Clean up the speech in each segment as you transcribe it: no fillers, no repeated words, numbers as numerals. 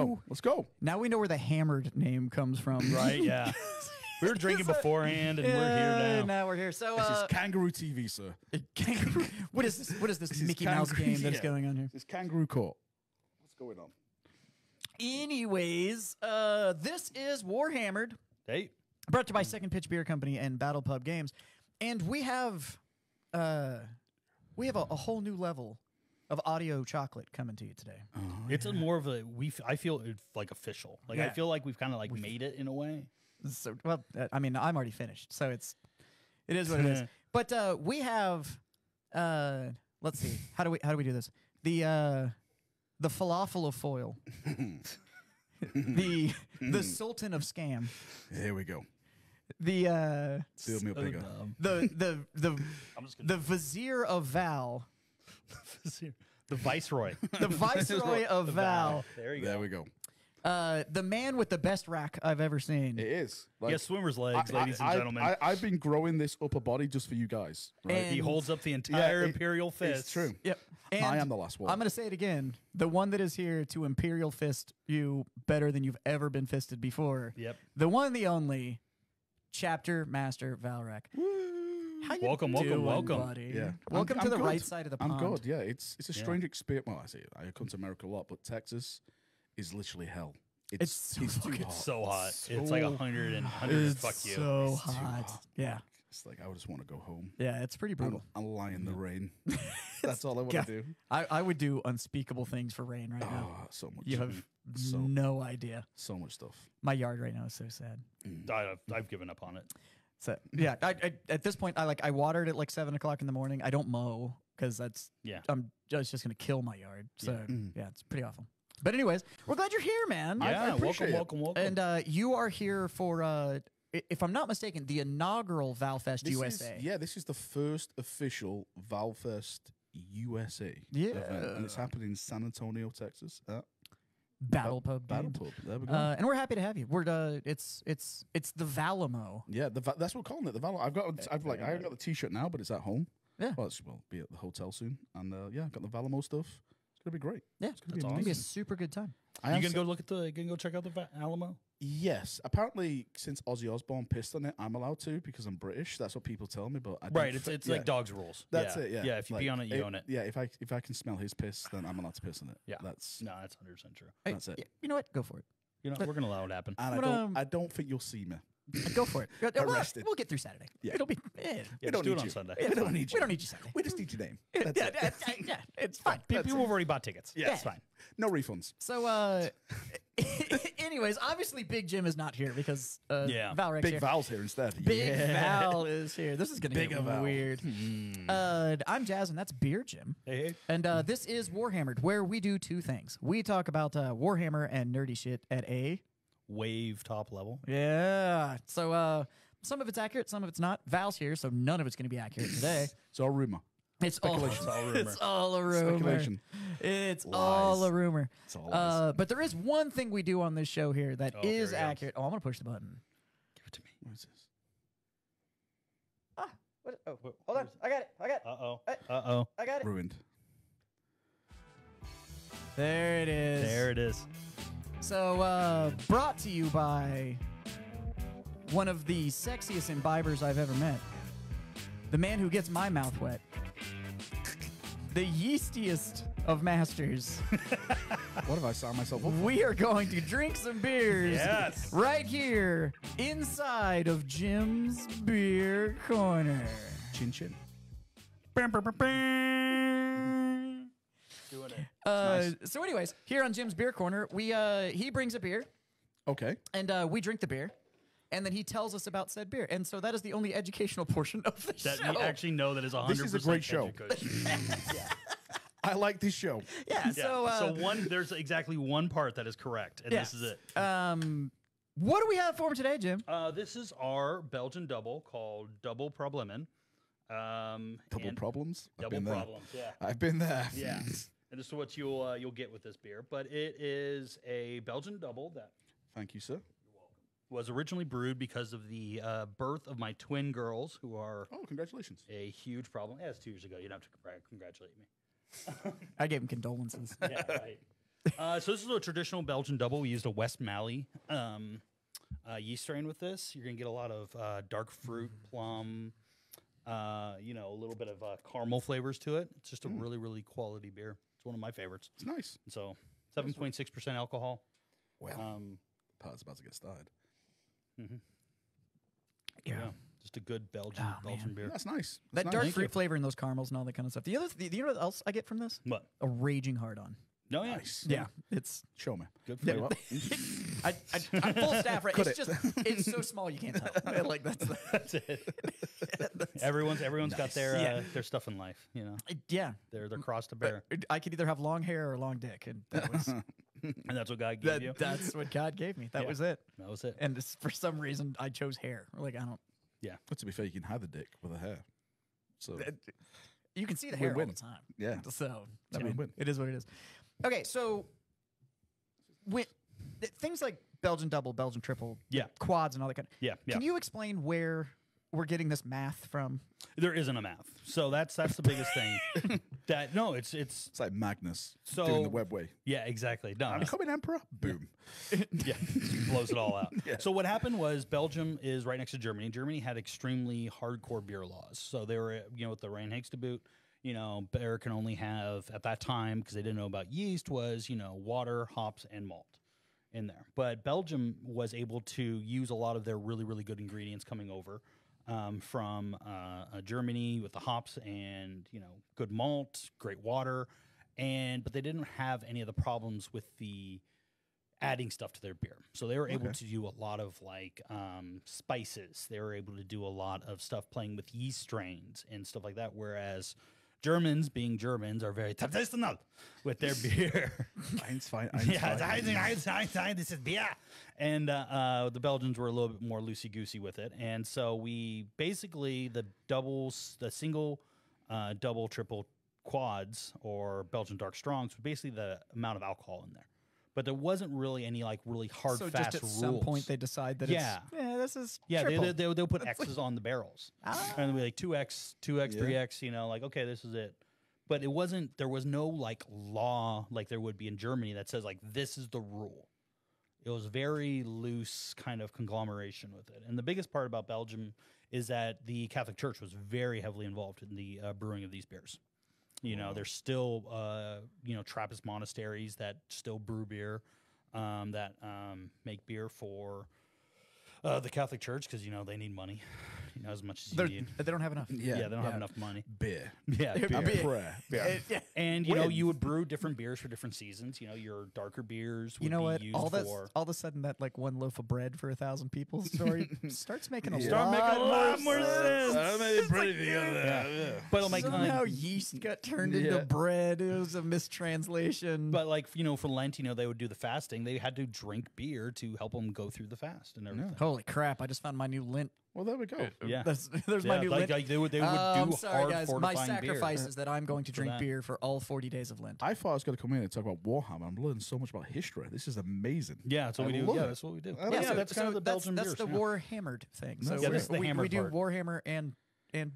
go. Let's go. Now we know where the Hammered name comes from. Right? Yeah. We were drinking beforehand, and we're here now. Now we're here. So, This is Kangaroo TV, sir. kangaroo. What is this? What is this is Mickey Mouse kangaroo- game that's yeah. going on here? This is Kangaroo Court. What's going on? Anyways, this is Warhammered, Hey. brought to you by Second Pitch Beer Company and Battle Pub Games, and we have a whole new level of audio chocolate coming to you today. It's a more of a I feel it's like official. Like I Yeah. feel like we've kind of like made it in a way. So, well, I mean, I'm already finished, so it is what it is. But we have, let's see, how do we do this? The falafel of foil, the Sultan of scam, Here we go. the Seal me up bigger. I'm just the Vizier of Val, the Viceroy. the Viceroy of Val, There you There go. we go. the man with the best rack I've ever seen. It is. He has swimmer's legs, ladies and gentlemen. I've been growing this upper body just for you guys. Right? And- He holds up the entire Imperial fist. It's true. Yep. And I am the last one. I'm going to say it again. The one that is here to Imperial fist you better than you've ever been fisted before. Yep. The one, the only, Chapter Master Valrak. How you Welcome, welcome, doing, welcome. buddy? Yeah. Welcome I'm to the good. right side of the pond. I'm good. Yeah. It's a Yeah. strange experience. Well, I say I come to America a lot, but Texas is literally hell. It's so too fucking- hot. So hot. So It's like 100 and 100. It's Fuck you. so It's too hot. hot. Yeah. It's like I just want to go home. Yeah, it's pretty brutal. I'll lie in the rain. That's all I want Yeah. to do. I would do unspeakable things for rain right now. Oh, so much. You have so no idea. so much stuff. My yard right now is so sad. I've given up on it. So yeah, I at this point I watered at like 7 o'clock in the morning. I don't mow because that's Yeah. I'm just gonna kill my yard. So Mm. yeah, it's pretty awful. But anyways, we're glad you're here, man. Yeah, appreciate welcome, it. welcome, welcome. And you are here for if I'm not mistaken, the inaugural Valfest This USA. Is, yeah, this is the first official Valfest USA Yeah. event, and it's happening in San Antonio, Texas. Battle Pub. Battle game. Pub. There we go. And we're happy to have you. We're it's the Valamo. Yeah, that's what we're calling it. The Valor. I haven't got the T-shirt now, but it's at home. Yeah. Well, will be at the hotel soon, and yeah, I've got the Valamo stuff. It's gonna be great. Yeah, It's gonna it's be gonna be a amazing. super good time. I You am gonna so- go look at you gonna go check out the Alamo? Yes, apparently since Ozzy Osbourne pissed on it, I'm allowed to because I'm British. That's what people tell me, but I don't Right. thi- It's yeah. like dog's rules. That's it. Yeah. Yeah. If you pee on it, you own it. Yeah. If I can smell his piss, then I'm allowed to piss on it. Yeah. That's No, that's 100% true. Hey, That's it. yeah, you know what? Go for it. You know, we're gonna allow it to happen. and But, I don't think you'll see me. Go for it. We'll- Arrested. We'll get through Saturday. Yeah. It'll be. Yeah, we just don't do need it on you. Sunday. We don't need you. We don't need you Saturday. We just need your name. Yeah, That's it. yeah, it's fine. People have already bought tickets. Yeah. It's fine. No refunds. So, anyways, obviously Big Jim is not here because Yeah. Valrek's Big here. Val's here instead. Big Yeah. Val is here. This is gonna Bigger get Val. weird. I'm Jazz, and that's Beer Jim. Hey, And this is Warhammered, where we do two things. We talk about Warhammer and nerdy shit at a wave top level. yeah. So some of it's accurate, some of it's not. Val's here, so none of it's going to be accurate today. It's all rumor. It's all, Speculation. It's all rumor. it's all a rumor. Speculation. It's Lies. all a rumor. It's all lies. But there is one thing we do on this show here that Oh, is here we go. accurate. Oh, I'm going to push the button. Give it to me. What is this? Hold on. I got it. Uh oh. Uh oh. I got Ruined. There it is. There it is. So, brought to you by one of the sexiest imbibers I've ever met. The man who gets my mouth wet. The yeastiest of masters. What have I signed myself up for? We are going to drink some beers Yes. right here inside of Jim's Beer Corner. Chin chin. Doing it. So anyways, here on Jim's Beer Corner, we he brings a beer Okay. and we drink the beer. And then he tells us about said beer. And so that is the only educational portion of the That show. we actually know that is 100%. This is a great show. I like this show. Yeah, Yeah. so, There's exactly one part that is correct, and this is it. what do we have for him today, Jim? This is our Belgian double called Double Problemen. Double problems. I've Double been there. problems. Yeah. I've been there. Yeah. And this is what you'll get with this beer, but it is a Belgian double that Thank you, sir. was originally brewed because of the birth of my twin girls, who are Oh, congratulations. a huge problem. Yeah, it's 2 years ago. You don't have to congratulate me. I gave him condolences. Yeah, right. So this is a traditional Belgian double. We used a West Mali yeast strain with this. You're gonna get a lot of dark fruit, plum, a little bit of caramel flavors to it. It's just a really, really quality beer. It's one of my favorites. It's nice. So 7.6% alcohol. Well, part's about to get started. Yeah. Just a good Belgian man. beer. That's nice. That That's nice. dark Thank fruit you. flavor and those caramels and all that kind of stuff. You know what else I get from this? What? A raging hard on. No, yeah. Nice. Yeah, it's Show me. Good for Tell you. you what. I'm full staff right. Could It's it? just it's so small you can't tell. Like That's it. Everyone's got Yeah. their stuff in life. You know, yeah. their cross to bear, I could either have long hair or a long dick, and that was and that's what God gave you. that's what God gave me. That Yeah. was it. That was it. And for some reason, I chose hair. Like I don't. But to be fair, you can have the dick with a hair. So You can see the hair all Win-win. the time. yeah, So It's I mean, win-win. it is what it is. Okay, so things like Belgian double, Belgian triple, Yeah. quads, and all that kind of. Yeah, yeah. Can you explain where we're getting this math from? There isn't a math, so that's the biggest thing. It's it's like Magnus So- doing the web way. yeah, exactly. No, I'm becoming emperor. Boom. yeah, blows it all out. So what happened was Belgium is right next to Germany. Germany had extremely hardcore beer laws. So they were, with the Reinheitsgebot, beer can only have at that time, because they didn't know about yeast, was water, hops, and malt in there. But Belgium was able to use a lot of their really, really good ingredients coming over from Germany with the hops and good malt, great water, but they didn't have any of the problems with the adding stuff to their beer. So they were able to do a lot of spices. They were able to do a lot of stuff playing with yeast strains and stuff like that. Whereas Germans, being Germans, are very traditional with their beer. This is beer. And the Belgians were a little bit more loosey-goosey with it. And so we basically, the single, double, triple quads, or Belgian dark strongs, were basically the amount of alcohol in there. But there wasn't really any really hard, So fast just at rules. some point they decide that this is triple. They'll put X's on the barrels. And it'll be 2X, 3X, okay, this is it. But it wasn't, there was no law like there would be in Germany that says this is the rule. It was very loose kind of conglomeration with it. And the biggest part about Belgium is that the Catholic Church was very heavily involved in the brewing of these beers. There's still, Trappist monasteries that still brew beer, that make beer for the Catholic Church, because, they need money, as much as you need. They don't have enough. Yeah, they don't have enough money. Beer. Yeah, Beer. Prayer. And, you would brew different beers for different seasons. Your darker beers would You know be what? used All for... of a sudden, that one loaf of bread for 1,000 people story starts making a Start lot, making a lot more sense. But Somehow yeast got turned into bread. It was a mistranslation. But for Lent, they would do the fasting. They had to drink beer to help them go through the fast and everything. Holy crap! I just found my new lint. Well, there we go. Yeah, There's my new lint. they would do I'm sorry, hard guys. fortifying My sacrifice beer. is that I'm going to drink that. beer for all 40 days of Lent. I thought I was going to come in and talk about Warhammer. I'm learning so much about history. This is amazing. Yeah, that's what we do. love Yeah, it. that's what we do. I love Yeah, it. that's kind of the Belgian That's beers. the yeah. Warhammered thing. So Yeah, that's the we hammered do part. Warhammer and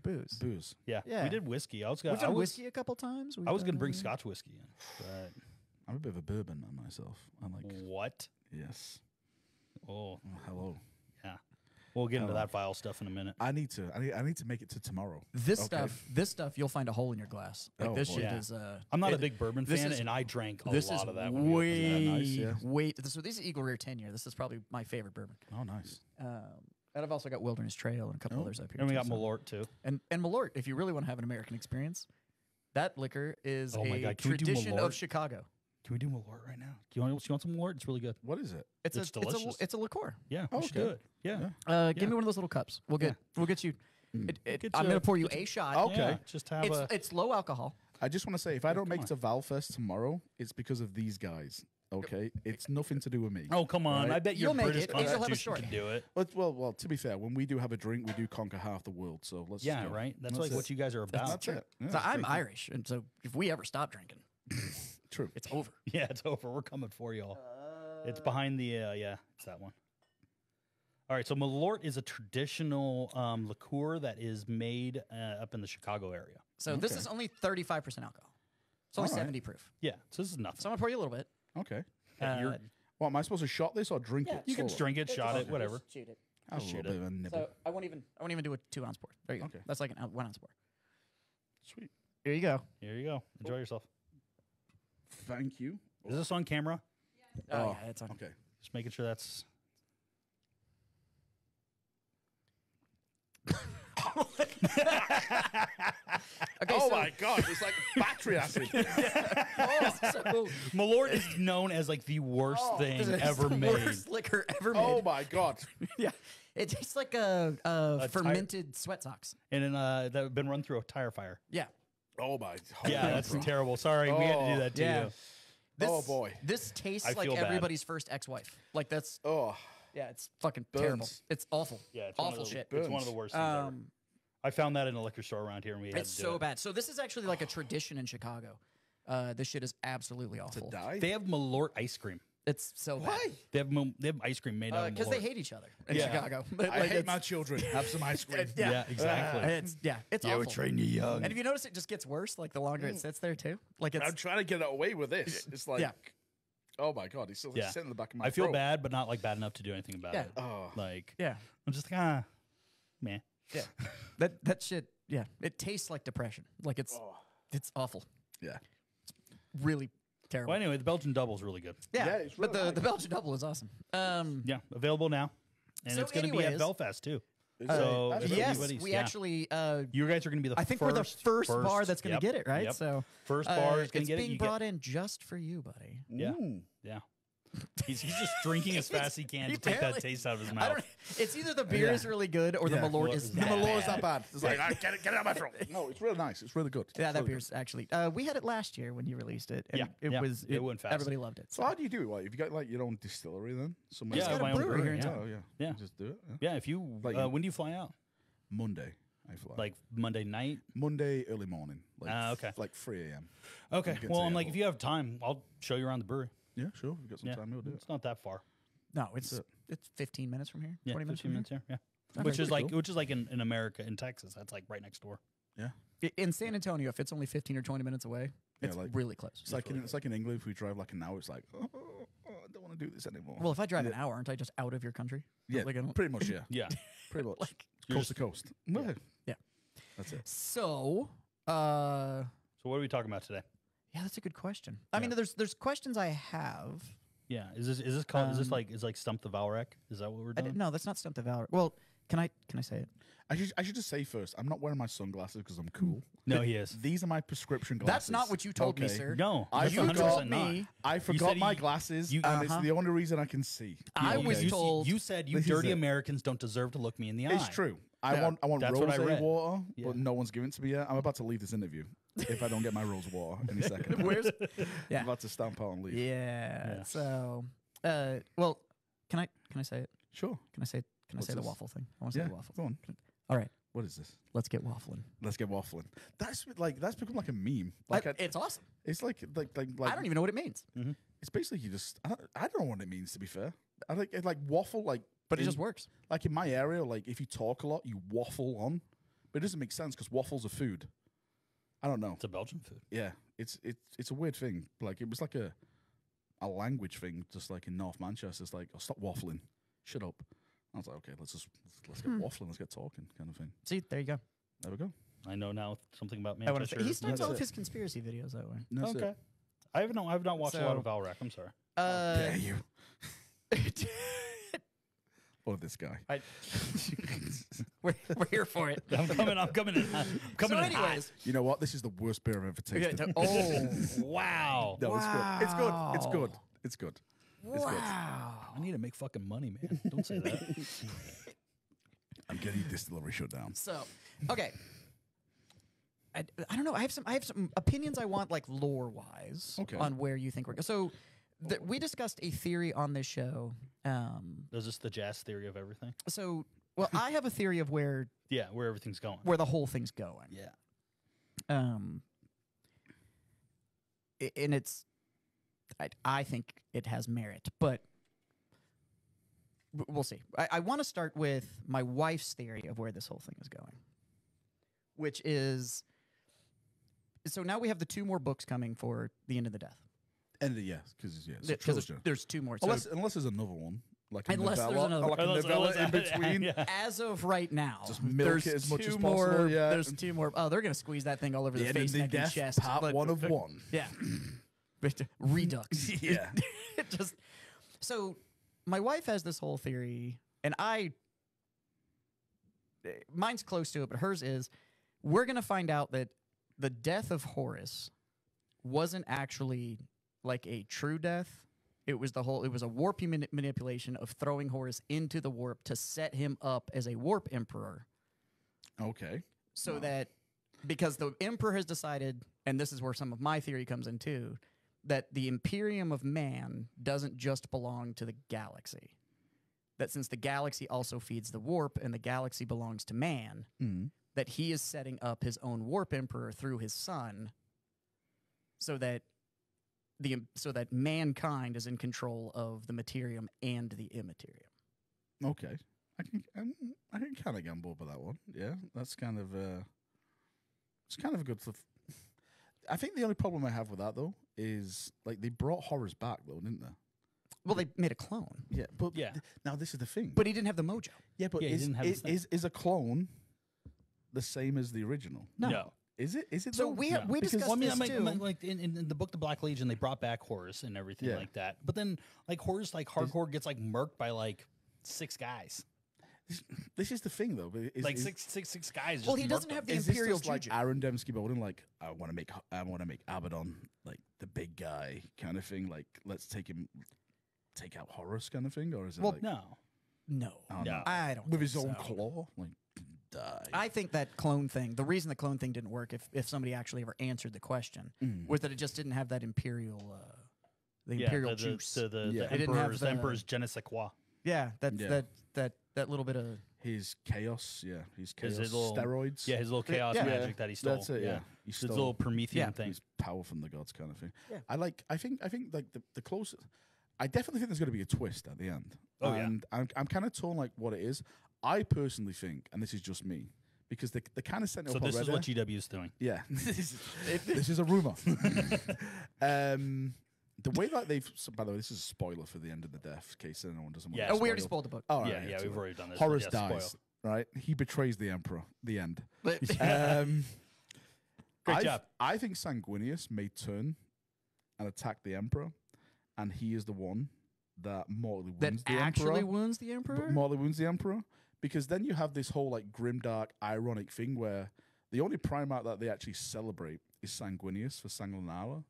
booze. Booze. Yeah, Yeah. we did whiskey. We've done whiskey a couple times. I was going to bring Scotch whiskey in, but I'm a bit of a bourbon man myself. I'm like, what? yes. Oh, Oh, hello. yeah. We'll get into Hello. that vile stuff in a minute. I need to make it to tomorrow. This Okay. stuff, you'll find a hole in your glass. Like Oh, this boy. shit Yeah. is. I'm not a it- big bourbon this fan, is- and I drank a This lot is of that. When we opened that. Yeah, nice, yeah. So this is Eagle Rare 10 year. This is probably my favorite bourbon. Oh, nice. And I've also got Wilderness Trail and a couple others up here. And we too, got so- Malort too. And Malort, if you really want to have an American experience, that liquor is Oh my a God, can we do tradition Malort? of Chicago. Can we do Malort right now? Do you want some Malort? It's really good. What is it? It's It's delicious. It's a liqueur. Yeah, Oh, we should okay. do it. Yeah. Yeah. Give me one of those little cups. We'll get you. Get I'm you- gonna pour you a shot. Okay. Yeah, just have a. It's low alcohol. I just want to say, if I don't make come it to Valfest tomorrow, it's because of these guys. Okay, it's nothing to do with me. Oh come on! Right? I bet your You'll make British it, and you'll have a Constitution story. can do it. Well. To be fair, when we do have a drink, we do conquer half the world. So let's. Yeah, just go. right. That's That's like it. what you guys are about. That's it. Yeah, So I'm thank you. Irish, and so if we ever stop drinking, True. it's over. Yeah, it's over. We're coming for y'all. It's behind the. Yeah, it's that one. All right, so Malort is a traditional liqueur that is made up in the Chicago area. So this Okay. is only 35% alcohol. It's only All right. 70 proof. Yeah, so this is nothing. So I'm gonna pour you a little bit. Okay. You're- What am I supposed to shot this or drink it? you can slowly? drink it, shot it, whatever. Shoot it. Have a little bit of a nibble. So I won't even do a 2 ounce pour. There you go. Okay. That's like a 1 ounce pour. Sweet. Here you go. Here you go. Enjoy yourself. Thank you. Is this on camera? Oh, yeah, it's on. Okay. Just making sure that's. Okay, Oh so, my god, it's like battery acid. so Malort is known as like the worst thing it's ever the made. worst liquor ever made. Oh my god. Yeah, it tastes like a fermented sweat socks. And then that have been run through a tire fire. Yeah. Oh my. Yeah, that's terrible. Sorry, we had to do that to Yeah. you. This, Oh, boy. This tastes I like feel bad. everybody's first ex-wife. Like that's Oh. yeah, it's fucking Burns. terrible. It's awful. Yeah, it's one awful of the, shit. It's one of the worst things ever. I found that in a liquor store around here, and we had It's to do so it. bad. So this is actually like a tradition in Chicago. This shit is absolutely awful. Die? They have Malort ice cream. It's so bad. Why? They have ice cream made out of Because Malort. they hate each other in Yeah. Chicago. I Like, hate my children. Have some ice cream. Yeah, exactly. It's You were awful. trained you young. And if you notice, it just gets worse like the longer it sits there too. Like it's I'm trying to get away with this. It's like, Yeah. oh my god, he's still Yeah. sitting in the back of my I feel throat. bad, but not like bad enough to do anything about Yeah. it. Oh. Like, yeah, I'm just like, man. yeah. that shit. Yeah, it tastes like depression. Like it's awful. Yeah. Really terrible. Well, anyway, the Belgian double is really good. yeah, Yeah, it's but really the nice. Belgian double is awesome. Yeah, available now, and So it's going to be at anyways- Belfast too. Is So it? if yes, anybody's- we yeah. actually. You guys are going to be the I think first, we're the first bar that's going to yep, get it, right? Yep. So First bar is going it's to get it. being You brought in just for you, buddy. Yeah. Mm. Yeah. He's just drinking as fast as he can to take that Apparently- taste out of his I mouth. don't. It's either the beer Yeah. is really good or the Yeah. Malort Malort is is The that bad. Malort is bad. that bad. It's like, get it out of my throat. No, it's really nice. It's really good. Yeah, that Really beer's actually. We had it last year when you released it. And Yeah, it yeah, was. it went fast. Everybody loved it. good. So how do you do it? Like, have you got like your own distillery then? Somewhere Yeah, got a my own brewery here in yeah. town. Oh yeah. Yeah. Just do it. Yeah. Yeah, if you Like- when do you fly out? Monday. I fly. Like Monday night? Monday early morning. Like Okay. Like 3 a.m. Okay. get to Well, the I'm like, airport. if you have time, I'll show you around the brewery. Yeah, sure. We've got some Yeah, time. We'll do it. it's not that far. No, it's it. it's 15 minutes from here. Yeah, 20 minutes 15 from minutes here. Yeah, Okay, which is pretty like cool. which is like in America, in Texas. That's like right next door. Yeah. here. In San Antonio, if it's only 15 or 20 minutes away, Yeah, it's like- really close. It's like in England, if we drive like an hour, it's like, I don't want to do this anymore. Well, if I drive an hour, aren't I just out of your country? yeah, like, I don't- pretty much. Yeah, Yeah. pretty much. Like- coast to coast. Yeah. Yeah. That's it. So, So what are we talking about today? yeah, that's a good question. I mean, there's questions I have. Yeah. Is this called? Is this like Stump the Valrek? Is that what we're doing? No, that's not Stump the Valor. Well, can I say it? I should just say first, I'm not wearing my sunglasses because I'm cool. No, he is. These are my prescription glasses. That's not what you told me, Okay. sir. No, I that's forgot 100% me. not. I You forgot said my you- glasses, you- and it's the only reason I can see. I You- was you, told. You said you This is dirty it. Americans don't deserve to look me in the eye. It's true. I Yeah. want That's what I rose read. water, Yeah. but no one's giving it to me yet. I'm about to leave this interview if I don't get my rose water any second. Where's? I'm Yeah. about to stamp out and leave. Yeah. Yeah. So, well, can I say it? Sure. Can I say What's the this? waffle thing? I want to Yeah. say the waffle. Go on. All right, What is this? let's get waffling. Let's get waffling. That's become like a meme. Like It's awesome. it's like I don't even know what it means, It's basically you just I don't know what it means, to be fair. I like waffle but it in- just works. like in my area. Like if you talk a lot, you waffle on, but it doesn't make sense because waffles are food. I don't know. It's a Belgian food. Yeah, it's a weird thing. Like it was like a language thing, just like in North Manchester. It's like, oh, stop waffling, shut up. I was like, okay, let's get waffling, let's get talking, kind of thing. See, there you go. There we go. I know now something about I wanna say, Manchester. he starts That's all of it. his conspiracy videos that way. And that's Okay. it. I've not watched a lot So- of Valrek. I'm sorry. Dare you? Oh, this guy. we're here for it. I'm coming in. I'm coming So, in hot. anyways, You know what? This is the worst beer I've ever tasted. oh Wow. No, it's good. It's good. It's good. It's good. It's good. wow. I need to make fucking money, man. Don't say that. I'm getting distillery shut down. So, okay. I don't know. I have some opinions I want, like lore wise, Okay. on where you think we're going. So, we discussed a theory on this show. Is this the jazz theory of everything? So, well, I have a theory of where Yeah, where everything's going. the whole thing's going. Yeah. And it's, I think it has merit, but we'll see. I want to start with my wife's theory of where this whole thing is going, which is, so now we have the 2 more books coming for The End of the Death. And yeah, because yeah, it's a Because trilogy. there's two more. So Unless there's another one, like a Unless there's novella, another like a Unless- novella unless- in between. yeah. as of right now, Just milk there's it as much as two more. possible, yeah. There's two more. Oh, they're gonna squeeze that thing all over The the end face, of the neck, and death, chest. part But- 1 of 1. Yeah. Redux. Yeah. It just so my wife has this whole theory, and mine's close to it, but hers is we're gonna find out that the death of Horus wasn't actually like a true death. It was it was a warp manipulation of throwing Horus into the warp to set him up as a warp emperor. Okay. So that because the emperor has decided, and this is where some of my theory comes in too, that the Imperium of Man doesn't just belong to the galaxy. That since the galaxy also feeds the warp and the galaxy belongs to man, that he is setting up his own warp emperor through his son so that mankind is in control of the materium and the immaterium. Okay. I can kind of get on board with that one. Yeah, that's kind of it's kind of a good. I think the only problem I have with that though is like they brought Horus back though, didn't they? Well, they made a clone, Yeah, but Yeah. now this is the thing. but he didn't have the mojo. yeah, but Yeah, he is, didn't have the is a clone the same as the original? No. Is it? Is it? So though? we No. discussed Well, this I too. mean, like in the book, The Black Legion, they brought back Horus and everything Yeah. like that. But then, like Horus, like hardcore gets like murked by like 6 guys, This is the thing though. But like six guys. Well, just he doesn't murked have them. the is this Imperial just like juju. Aaron Dembski Bowden? Like I want to make Abaddon like the big guy kind of thing. Like let's take out Horus kind of thing, or is it Well, like No, oh, No. I don't. with think his own so. claw? Like die. I think that clone thing. The reason the clone thing didn't work, if somebody actually ever answered the question, was that it just didn't have that imperial, the Yeah, imperial the juice. Yeah. the It didn't have emperor's the- je ne sais quoi. Yeah, Yeah. that little bit of His chaos, his chaos His little- steroids. Yeah, his little chaos Yeah. magic that he stole. That's it. Yeah, he his stole little Promethean Yeah. thing. his power from the gods kind of thing. Yeah. I think like the closest. I definitely think there's going to be a twist at the end. Oh, yeah. and I'm kind of torn like what it is. I personally think, and this is just me, because they kind of set it So up this is already. what GW is doing. Yeah, this is a rumor. The way that they've, by the way, this is a spoiler for the end of the death, in case anyone doesn't want. Yeah. to Oh, we already spoiled. spoiled the book. Oh, Yeah, right, yeah, so we've already done this. Horus yeah, dies, spoil. right? He betrays the emperor. The end. But- Great job. I think Sanguinius may turn and attack the emperor, and he is the one that mortally that wounds the actually emperor. wounds the emperor. Mortally wounds the emperor, because then you have this whole like grimdark, ironic thing where the only Primarch that they actually celebrate is Sanguinius for Sanguinala,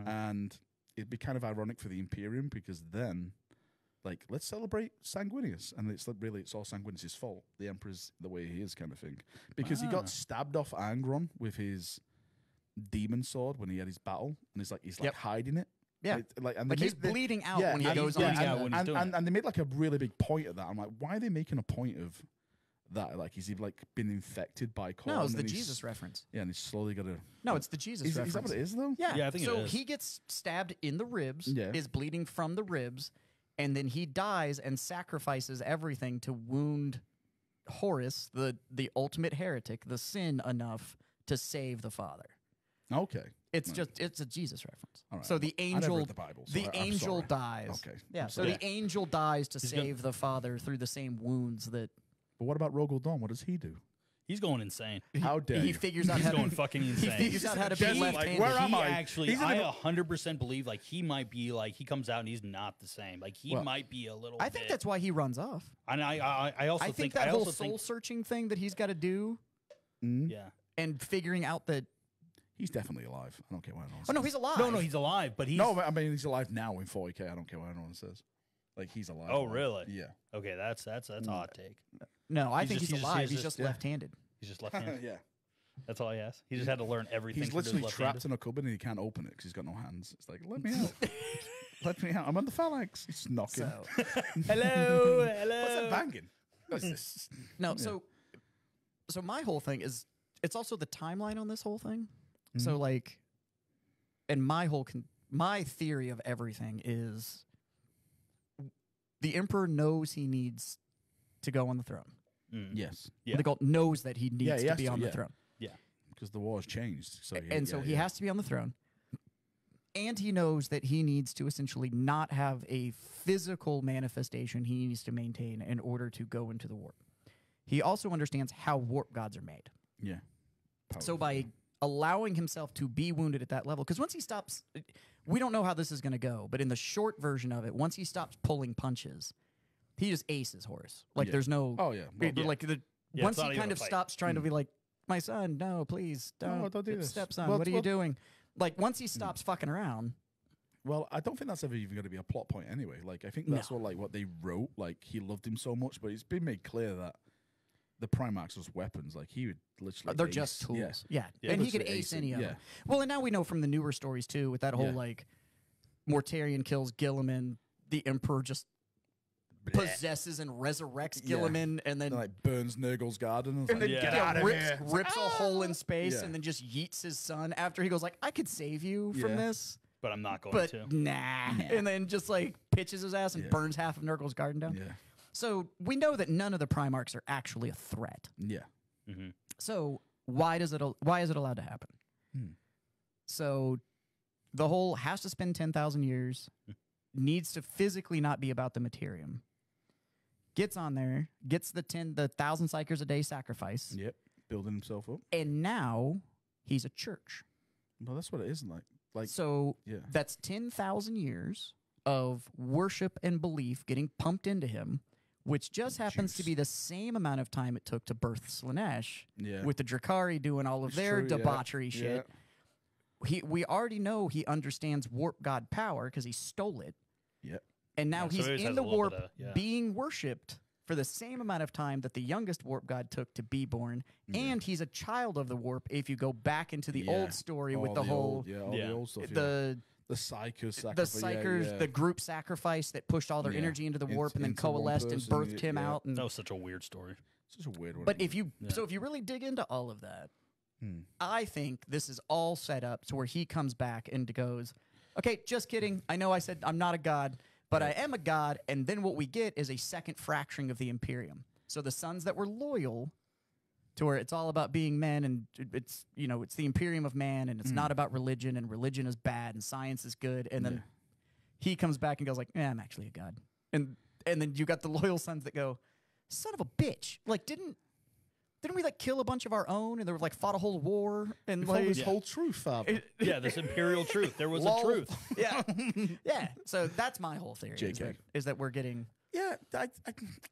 and it'd be kind of ironic for the Imperium because then, like, let's celebrate Sanguinius, and it's like really it's all Sanguinius' fault. The Emperor's the way he is, kind of thing, because he got stabbed off Angron with his demon sword when he had his battle, and he's like Yep. hiding it. Yeah. and Like they he's made- they- bleeding out when he and- goes yeah, on. and- the- yeah, when he's doing it. and they made like a really big point of that. I'm like, why are they making a point of that? Like, is he like been infected by Korn? No, it's the and he's- Jesus reference. Yeah, and he's slowly got to. No, it's the Jesus Is reference. that what it is though? Yeah. Yeah, I think it so is. he gets stabbed in the ribs, Yeah. is bleeding from the ribs, and then he dies and sacrifices everything to wound Horus, the ultimate heretic, the sin enough to save the father. Okay. It's Right. just it's a Jesus reference. All right. So the I never angel read the Bible, so the I'm angel sorry. dies. Okay. Yeah. I'm So sorry. the angel dies to He's gonna- save the father through the same wounds that But what about Rogel Dawn? What does he do? He's going insane. How dare he you? figures out He's how going to fucking he insane. figures out how to be Just like, left-handed. where am He I? actually, He's in I the- 100% believe like he might be like he comes out and he's not the same. Like he Well, might be a little. I think bit- that's why he runs off. And I also I think that I whole also soul think, searching thing that he's got to do yeah. and figuring out that He's definitely alive. I don't care what anyone says. oh no, he's alive. No, he's alive, but he's No, I mean he's alive now in 40K. I don't care what anyone says. Like he's alive. Oh, now. really? Yeah. okay. That's a hot take. No, I He's think just- he's he's just- alive. he's He's just- just left-handed. He's just left-handed. yeah. That's all he has. He just had to learn everything. He's from his literally left-handed. trapped in a cupboard and he can't open it because he's got no hands. It's like, let me out. Let me out. I'm on the phalanx. He's knocking. So Hello, What's hello. that banging? What's this? no, so my whole thing is it's also the timeline on this whole thing. So like, and my whole my theory of everything is the emperor knows he needs to go on the throne. Yes. Yeah. The goal knows that he needs he to has be to, on the yeah. throne. Yeah. Because the war's changed. So And so he has to be on the throne. And he knows that he needs to essentially not have a physical manifestation he needs to maintain in order to go into the warp. He also understands how warp gods are made. Yeah. So by allowing himself to be wounded at that level, because once he stops, we don't know how this is going to go, but in the short version of it, once he stops pulling punches, he just aces Horus. Like there's no, Oh, yeah. like once it's not he even kind a of fight. stops trying to be like, my son, no, please don't, No, don't do this. stepson, Well, what are you doing? Like once he stops fucking around, Well, I don't think that's ever even going to be a plot point anyway. Like, I think that's what they wrote. Like, he loved him so much, but it's been made clear that the Primarchs as weapons, like, he would literally they're ace- just tools. Yeah. Yeah. And he could Literally ace ace any it, of yeah. them. Well, and now we know from the newer stories too, with that whole Yeah. like Mortarion kills Gilliman, the Emperor just possesses and resurrects Yeah. Gilliman, and then And, like, burns Nurgle's garden. And, and then like, Yeah. get out of rips, here. rips a hole in space, Yeah. and then just yeets his son after he goes like, I could save you from Yeah. this, But I'm not going but to. nah. And then just like pitches his ass and Yeah. burns half of Nurgle's garden down. Yeah. So we know that none of the Primarchs are actually a threat. Yeah. So why is it allowed to happen? Hmm. So the whole has to spend 10,000 years, needs to physically not be about the materium. Gets on there, gets the 1,000 psychers a day sacrifice, Yep. Building himself up. and now he's a church. Well, that's what it is. Like, So yeah. that's 10,000 years of worship and belief getting pumped into him, which just happens to Juice. be the same amount of time it took to birth Slaanesh, Yeah. with the Drakari doing all of It's their true, yeah. debauchery Yeah. shit. We already know he understands warp god power because he stole it, Yep. and now Yeah, so he's he always in has the a little warp bit of- yeah. being worshipped for the same amount of time that the youngest warp god took to be born, and he's a child of the warp if you go back into the Yeah. old story with All the whole old, all Yeah. the old stuff. the The Psychers the sacrifice. psychers, yeah, yeah. the group sacrifice that pushed all their Yeah. energy into the Into- warp and then into one coalesced and person, birthed him yeah. out. And That was such a weird story. It's such a weird one. but if you Yeah. so if you really dig into all of that, Hmm. I think this is all set up to where he comes back and goes, okay, just kidding. I know I said I'm not a god, but I am a god. And then what we get is a second fracturing of the Imperium. So the sons that were loyal to where it's all about being men, and it's it's the Imperium of man, and it's not about religion, and religion is bad and science is good. And then Yeah. he comes back and goes like, I'm actually a god. And then you got the loyal sons that go, son of a bitch. Like didn't we like kill a bunch of our own, and they were like fought a whole war and Before like this whole truth, Father. Yeah, this imperial truth. There was a Lol. truth. yeah, yeah. So that's my whole theory. JK. Is that we're getting Yeah, I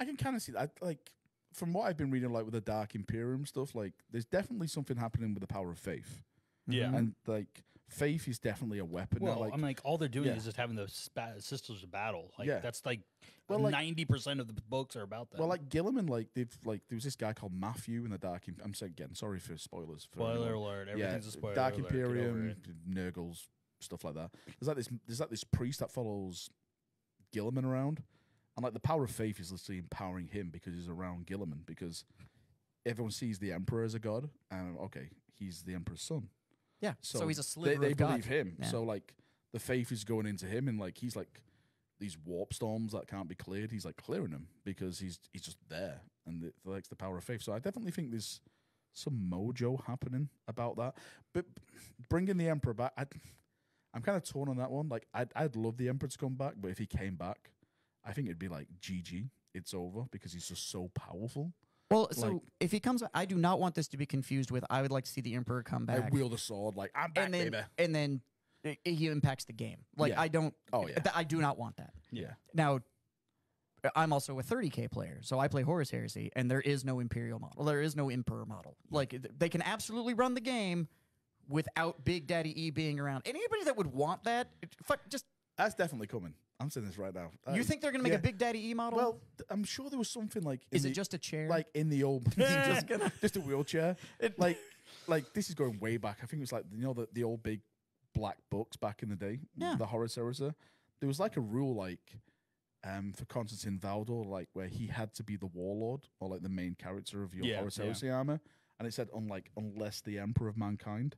can kind of see that. Like, from what I've been reading, like with the Dark Imperium stuff, like there's definitely something happening with the power of faith, Yeah. and like faith is definitely a weapon. Well, like, I'm like, all they're doing yeah. is just having the sisters of battle. Like Yeah. that's like Well, like- 90% of the books are about that. well, like Gilliman, like there was this guy called Matthew in the Dark. I'm saying again, sorry for spoilers. For spoiler anyone. alert. Yeah, Everything's a spoiler Dark alert. Get over Imperium, it. Nurgles, stuff like that. There's like this priest that follows Gilliman around, and like the power of faith is literally empowering him because he's around Gilliman, because everyone sees the Emperor as a god, and okay, he's the Emperor's son. yeah. So, he's a they, sliver they of God. believe him. Yeah. So like the faith is going into him, and like he's like these warp storms that can't be cleared. He's like clearing them because he's just there, and like the power of faith. So I definitely think there's some mojo happening about that. But bringing the Emperor back, I'm kind of torn on that one. Like I'd love the Emperor to come back, but if he came back, I think it'd be like GG. It's over because he's just so powerful. Well, so like- if he comes, I do not want this to be confused with. I would like to see the Emperor come I back, wield a sword, like I'm back, baby. and then he impacts the game. Like Yeah. I don't. Oh, yeah. I do not want that. Yeah. Now, I'm also a 30K player, so I play Horus Heresy, and there is no Imperial model. There is no Emperor model. Like, they can absolutely run the game without Big Daddy E being around. And anybody that would want that, just, That's definitely coming. I'm saying this right now. you think they're going to make yeah. a Big Daddy E model? Well, I'm sure there was something like. in is it the- just a chair? like in the old, just a wheelchair? Like this is going way back. I think it was like the old big black books back in the day. Yeah. The Horus Heresy. There was like a rule like, for Constantine Valdor, like where he had to be the warlord or like the main character of your Yeah, Horus yeah. Heresy armor, and it said unless the Emperor of Mankind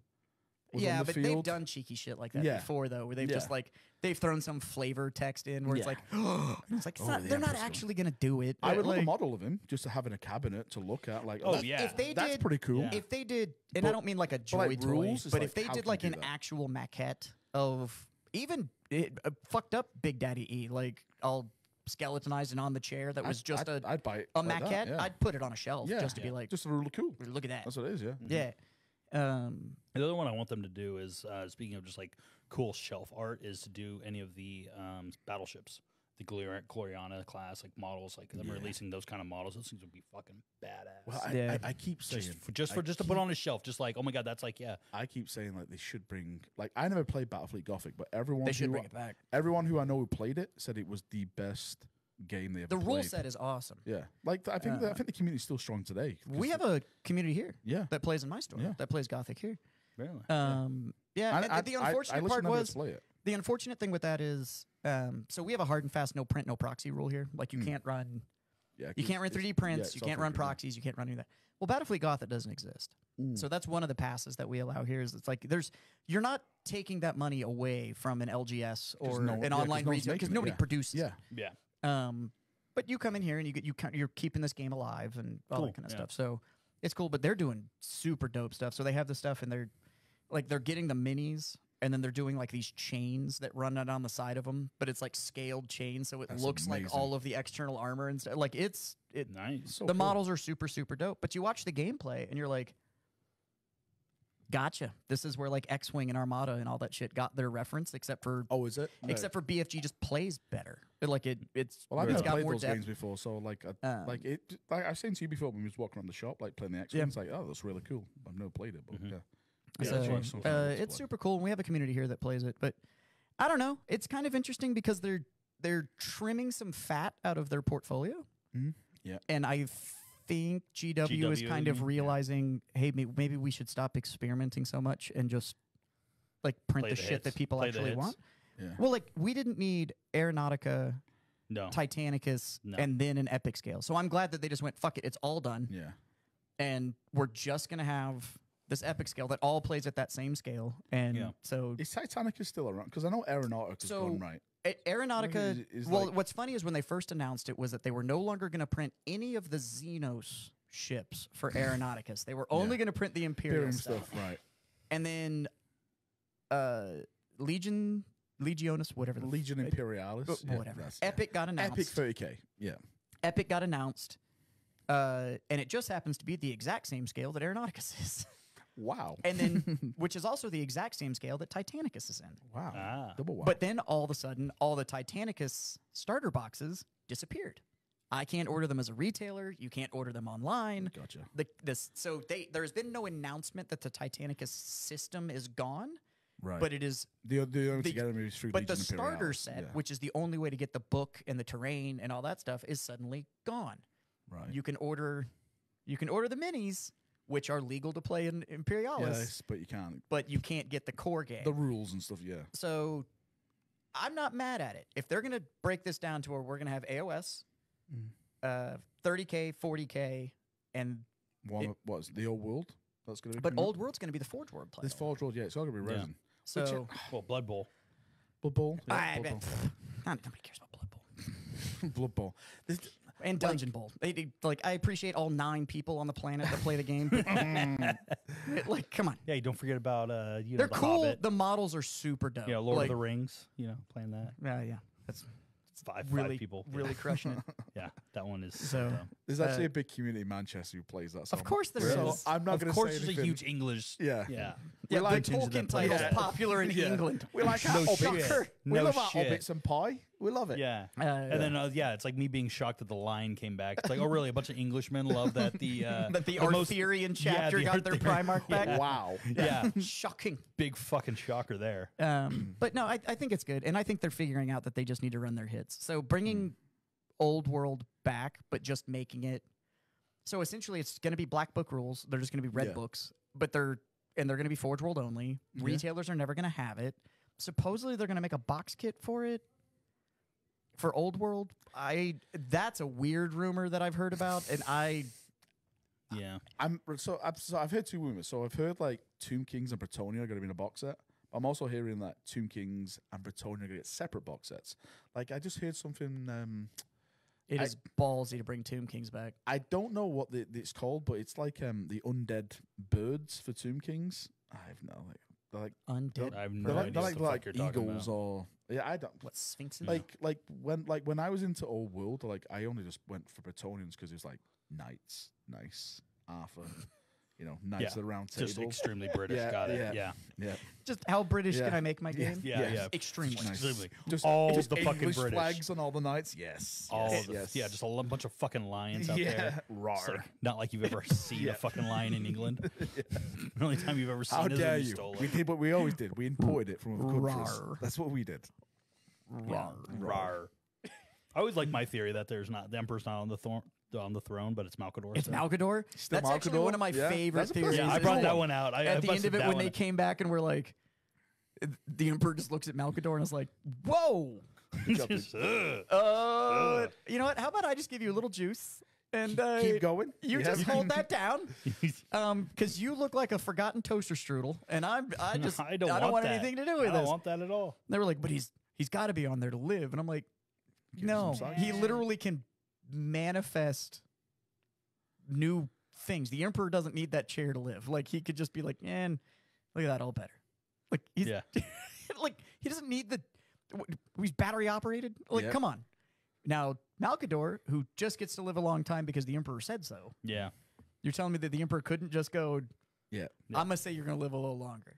was yeah, on the but field. they've done cheeky shit like that Yeah. before, though, where they've Yeah. just like they've thrown some flavor text in where it's Yeah. like, and it's like Oh, the they're not Emperor's gone. actually going to do it. I would love a like, model of him just to have in a cabinet to look at. Like, Oh, that- yeah. If they that's did, pretty cool. Yeah. if they did, and I But- don't mean like a joy like toy, rules, it's but like, if they how did can like you an do that? actual maquette of even fucked up Big Daddy E, like all skeletonized and on the chair that was just I'd buy it a like maquette. that, yeah. I'd put it on a shelf Yeah. just to be like, just really cool. look at that. That's what it is, yeah. Yeah. The other one I want them to do is, speaking of just like cool shelf art, is to do any of the battleships, the Gloriana class, like models, like them releasing those kind of models. Those things would be fucking badass. Well, Yeah. I keep saying just to put on a shelf, just like, oh my god, that's like, yeah, I keep saying like they should bring, like, I never played Battlefleet Gothic, but everyone They should who, bring it back. everyone who I know who played it said it was the best game they ever The played. rule set is awesome. Yeah, like I think the community's still strong today. We have a community here Yeah. that plays in my store, Yeah. that plays Gothic here. really. Yeah, and the unfortunate part was play it. the unfortunate thing with that is, so we have a hard and fast no print, no proxy rule here. Like you can't run, Yeah, you can't run 3D prints, you can't run proxies, you can't run any of that. Well, Battlefield Gothic doesn't exist. So that's one of the passes that we allow here. Is it's like you're not taking that money away from an LGS or an online retail because nobody produces. Yeah, Yeah. But you come in here and you're keeping this game alive and all Cool, that kind of yeah. stuff. So it's cool. But they're doing super dope stuff. So they have this stuff and they're getting the minis. And then they're doing like these chains that run out on the side of them, but it's like scaled chains, so it That's looks like amazing. all of the external armor and stuff. Like Nice. so the cool. models are super super dope. But you watch the gameplay and you're like, gotcha. This is where like X-wing and Armada and all that shit got their reference, except for Oh, is it? No. except for BFG just plays better. Like it's Well, I've it's never got played more those depth. games before, so like, Um, I've seen you before when we was walking around the shop, like playing the X. Yeah. It's like, oh, that's really cool. I've never played it, but yeah. So, that's right, something I like to it's play. super cool, and we have a community here that plays it. But I don't know. It's kind of interesting because they're trimming some fat out of their portfolio. Yeah. And I think GW is kind of yeah. realizing, hey, maybe we should stop experimenting so much and just like print Play the the shit hits. that people Play the actually hits. want. Yeah. Well, like we didn't need Aeronautica, No. Titanicus, No. and then an epic scale. So I'm glad that they just went, fuck it, it's all done. Yeah. And we're just going to have this epic scale that all plays at that same scale. And Yeah. so Is Titanicus still around? Because I know Aeronautica's So- gone right. Aeronautica, Is well, like- what's funny is when they first announced it was that they were no longer going to print any of the Xenos ships for Aeronauticus. They were only Yeah. going to print the Imperial Imperium stuff. stuff, right? And then Legionis, whatever the Legion Imperialis. Yeah, whatever. that's- Epic got announced. Epic 30K. Yeah. Epic got announced. And it just happens to be the exact same scale that Aeronauticus is. Wow. And then, which is also the exact same scale that Titanicus is in. Wow. Ah. Double wow. But then all of a sudden, all the Titanicus starter boxes disappeared. I can't order them as a retailer. You can't order them online. Gotcha. There's been no announcement that the Titanicus system is gone, Right. but it is. the only the- together movies through But the Legion starter Imperialis. set, Yeah. which is the only way to get the book and the terrain and all that stuff, is suddenly gone. Right. You can order the minis, which are legal to play in Imperialis, Yes, but you can't. but you can't get the core game. The rules and stuff, yeah. So I'm not mad at it. If they're going to break this down to where we're going to have AOS, 30K, 40K, and What's the old world? That's going to be. but coming up? Old World's going to be the Forge World play. This Forge World, yeah, it's all going to be Yeah. resin. So Well, Blood Bowl. Blood Bowl. Yeah, I, Blood Bowl. nobody cares about Blood Bowl Blood Bowl. This, and Dungeon Bowl. Like I appreciate all 9 people on the planet that play the game. But, like, come on, Yeah, don't forget about they're the cool. Hobbit. The models are super dope. Yeah, Lord like, of the Rings. Playing that. Yeah, that's Five really people. Yeah. really crushing it. Yeah, that one is So- dope. there's actually a big community in Manchester who plays that. So Of course there so is. I'm not Of going to course, say there's a anything. huge English. Yeah. Yeah. Yeah, like the changes Tolkien that title's Yeah. popular in Yeah. England. We like No our shit. Hobbits. We No love our shit. Hobbits and pie. We love it. Yeah. Yeah. And then, it's like me being shocked that the line came back. It's like, oh, really? A bunch of Englishmen love that the That the most- Arthurian yeah, chapter the got their Arthurian- Primarch back. Yeah. Wow. Yeah, Shocking. big fucking shocker there. But no, I think it's good, and I think they're figuring out that they just need to run their hits. So bringing Old World back, but just making it so essentially it's going to be black book rules. They're just going to be red Yeah. books, but they're going to be Forge World only. Yeah. Retailers are never going to have it. Supposedly they're going to make a box kit for it. For Old World, that's a weird rumor that I've heard about, and Yeah. I've heard 2 rumors. So I've heard like Tomb Kings and Bretonia are going to be in a box set. I'm also hearing that Tomb Kings and Bretonia are going to get separate box sets. Like I just heard something. it is ballsy to bring Tomb Kings back. I don't know what it's called, but it's like the undead birds for Tomb Kings. I have no. like Undead. I have they're no like, idea they're what the fuck you're talking eagles about. or I don't What, Sphinxes? like when I was into old world, like I only just went for Bretonians because it was like knights, nice Arthur, knights of the round table. Just extremely British. Yeah, Got it. yeah. Yeah. yeah, Just how British Yeah. can I make my game? Yeah. Yes. Yeah. Extremely. Nice. Extremely. just all just the fucking English British. flags on all the knights. Yes, All yes, the, yes. yeah, just a bunch of fucking lions out yeah, there. rar. It's like, not like you've ever seen Yeah. a fucking lion in England. The only time you've ever seen How it is dare when you you? stole We it. did what we always did. We imported it from other countries. Rar. That's what we did. Rar. Rar. I always like my theory that there's not the emperor's not on the throne, but it's Malcador. It's so. Malcador. Still That's actually Malcador? one of my Yeah, favorite that's a theories. Yeah, I is brought that that one out. at the end busted of it, that when one they out. came back and were like, the emperor just looks at Malcador and is like, "Whoa, Just, ugh. you know what? How about I just give you a little juice and Keep going. you Yeah. just hold that down, because you look like a forgotten toaster strudel, and I don't want that. anything to do with I don't this." want that at all. They were like, "But he's got to be on there to live," and I'm like, Give him "No, some he science. literally can manifest new things. The emperor doesn't need that chair to live. Like he could just be like, man, look at that, all better. Like he's Yeah. like he doesn't need the. He's battery operated. Like Yep. come on. Now Malcador, who just gets to live a long time because the emperor said so. Yeah. You're telling me that the emperor couldn't just go? Yeah. I'm gonna say you're gonna live a little longer.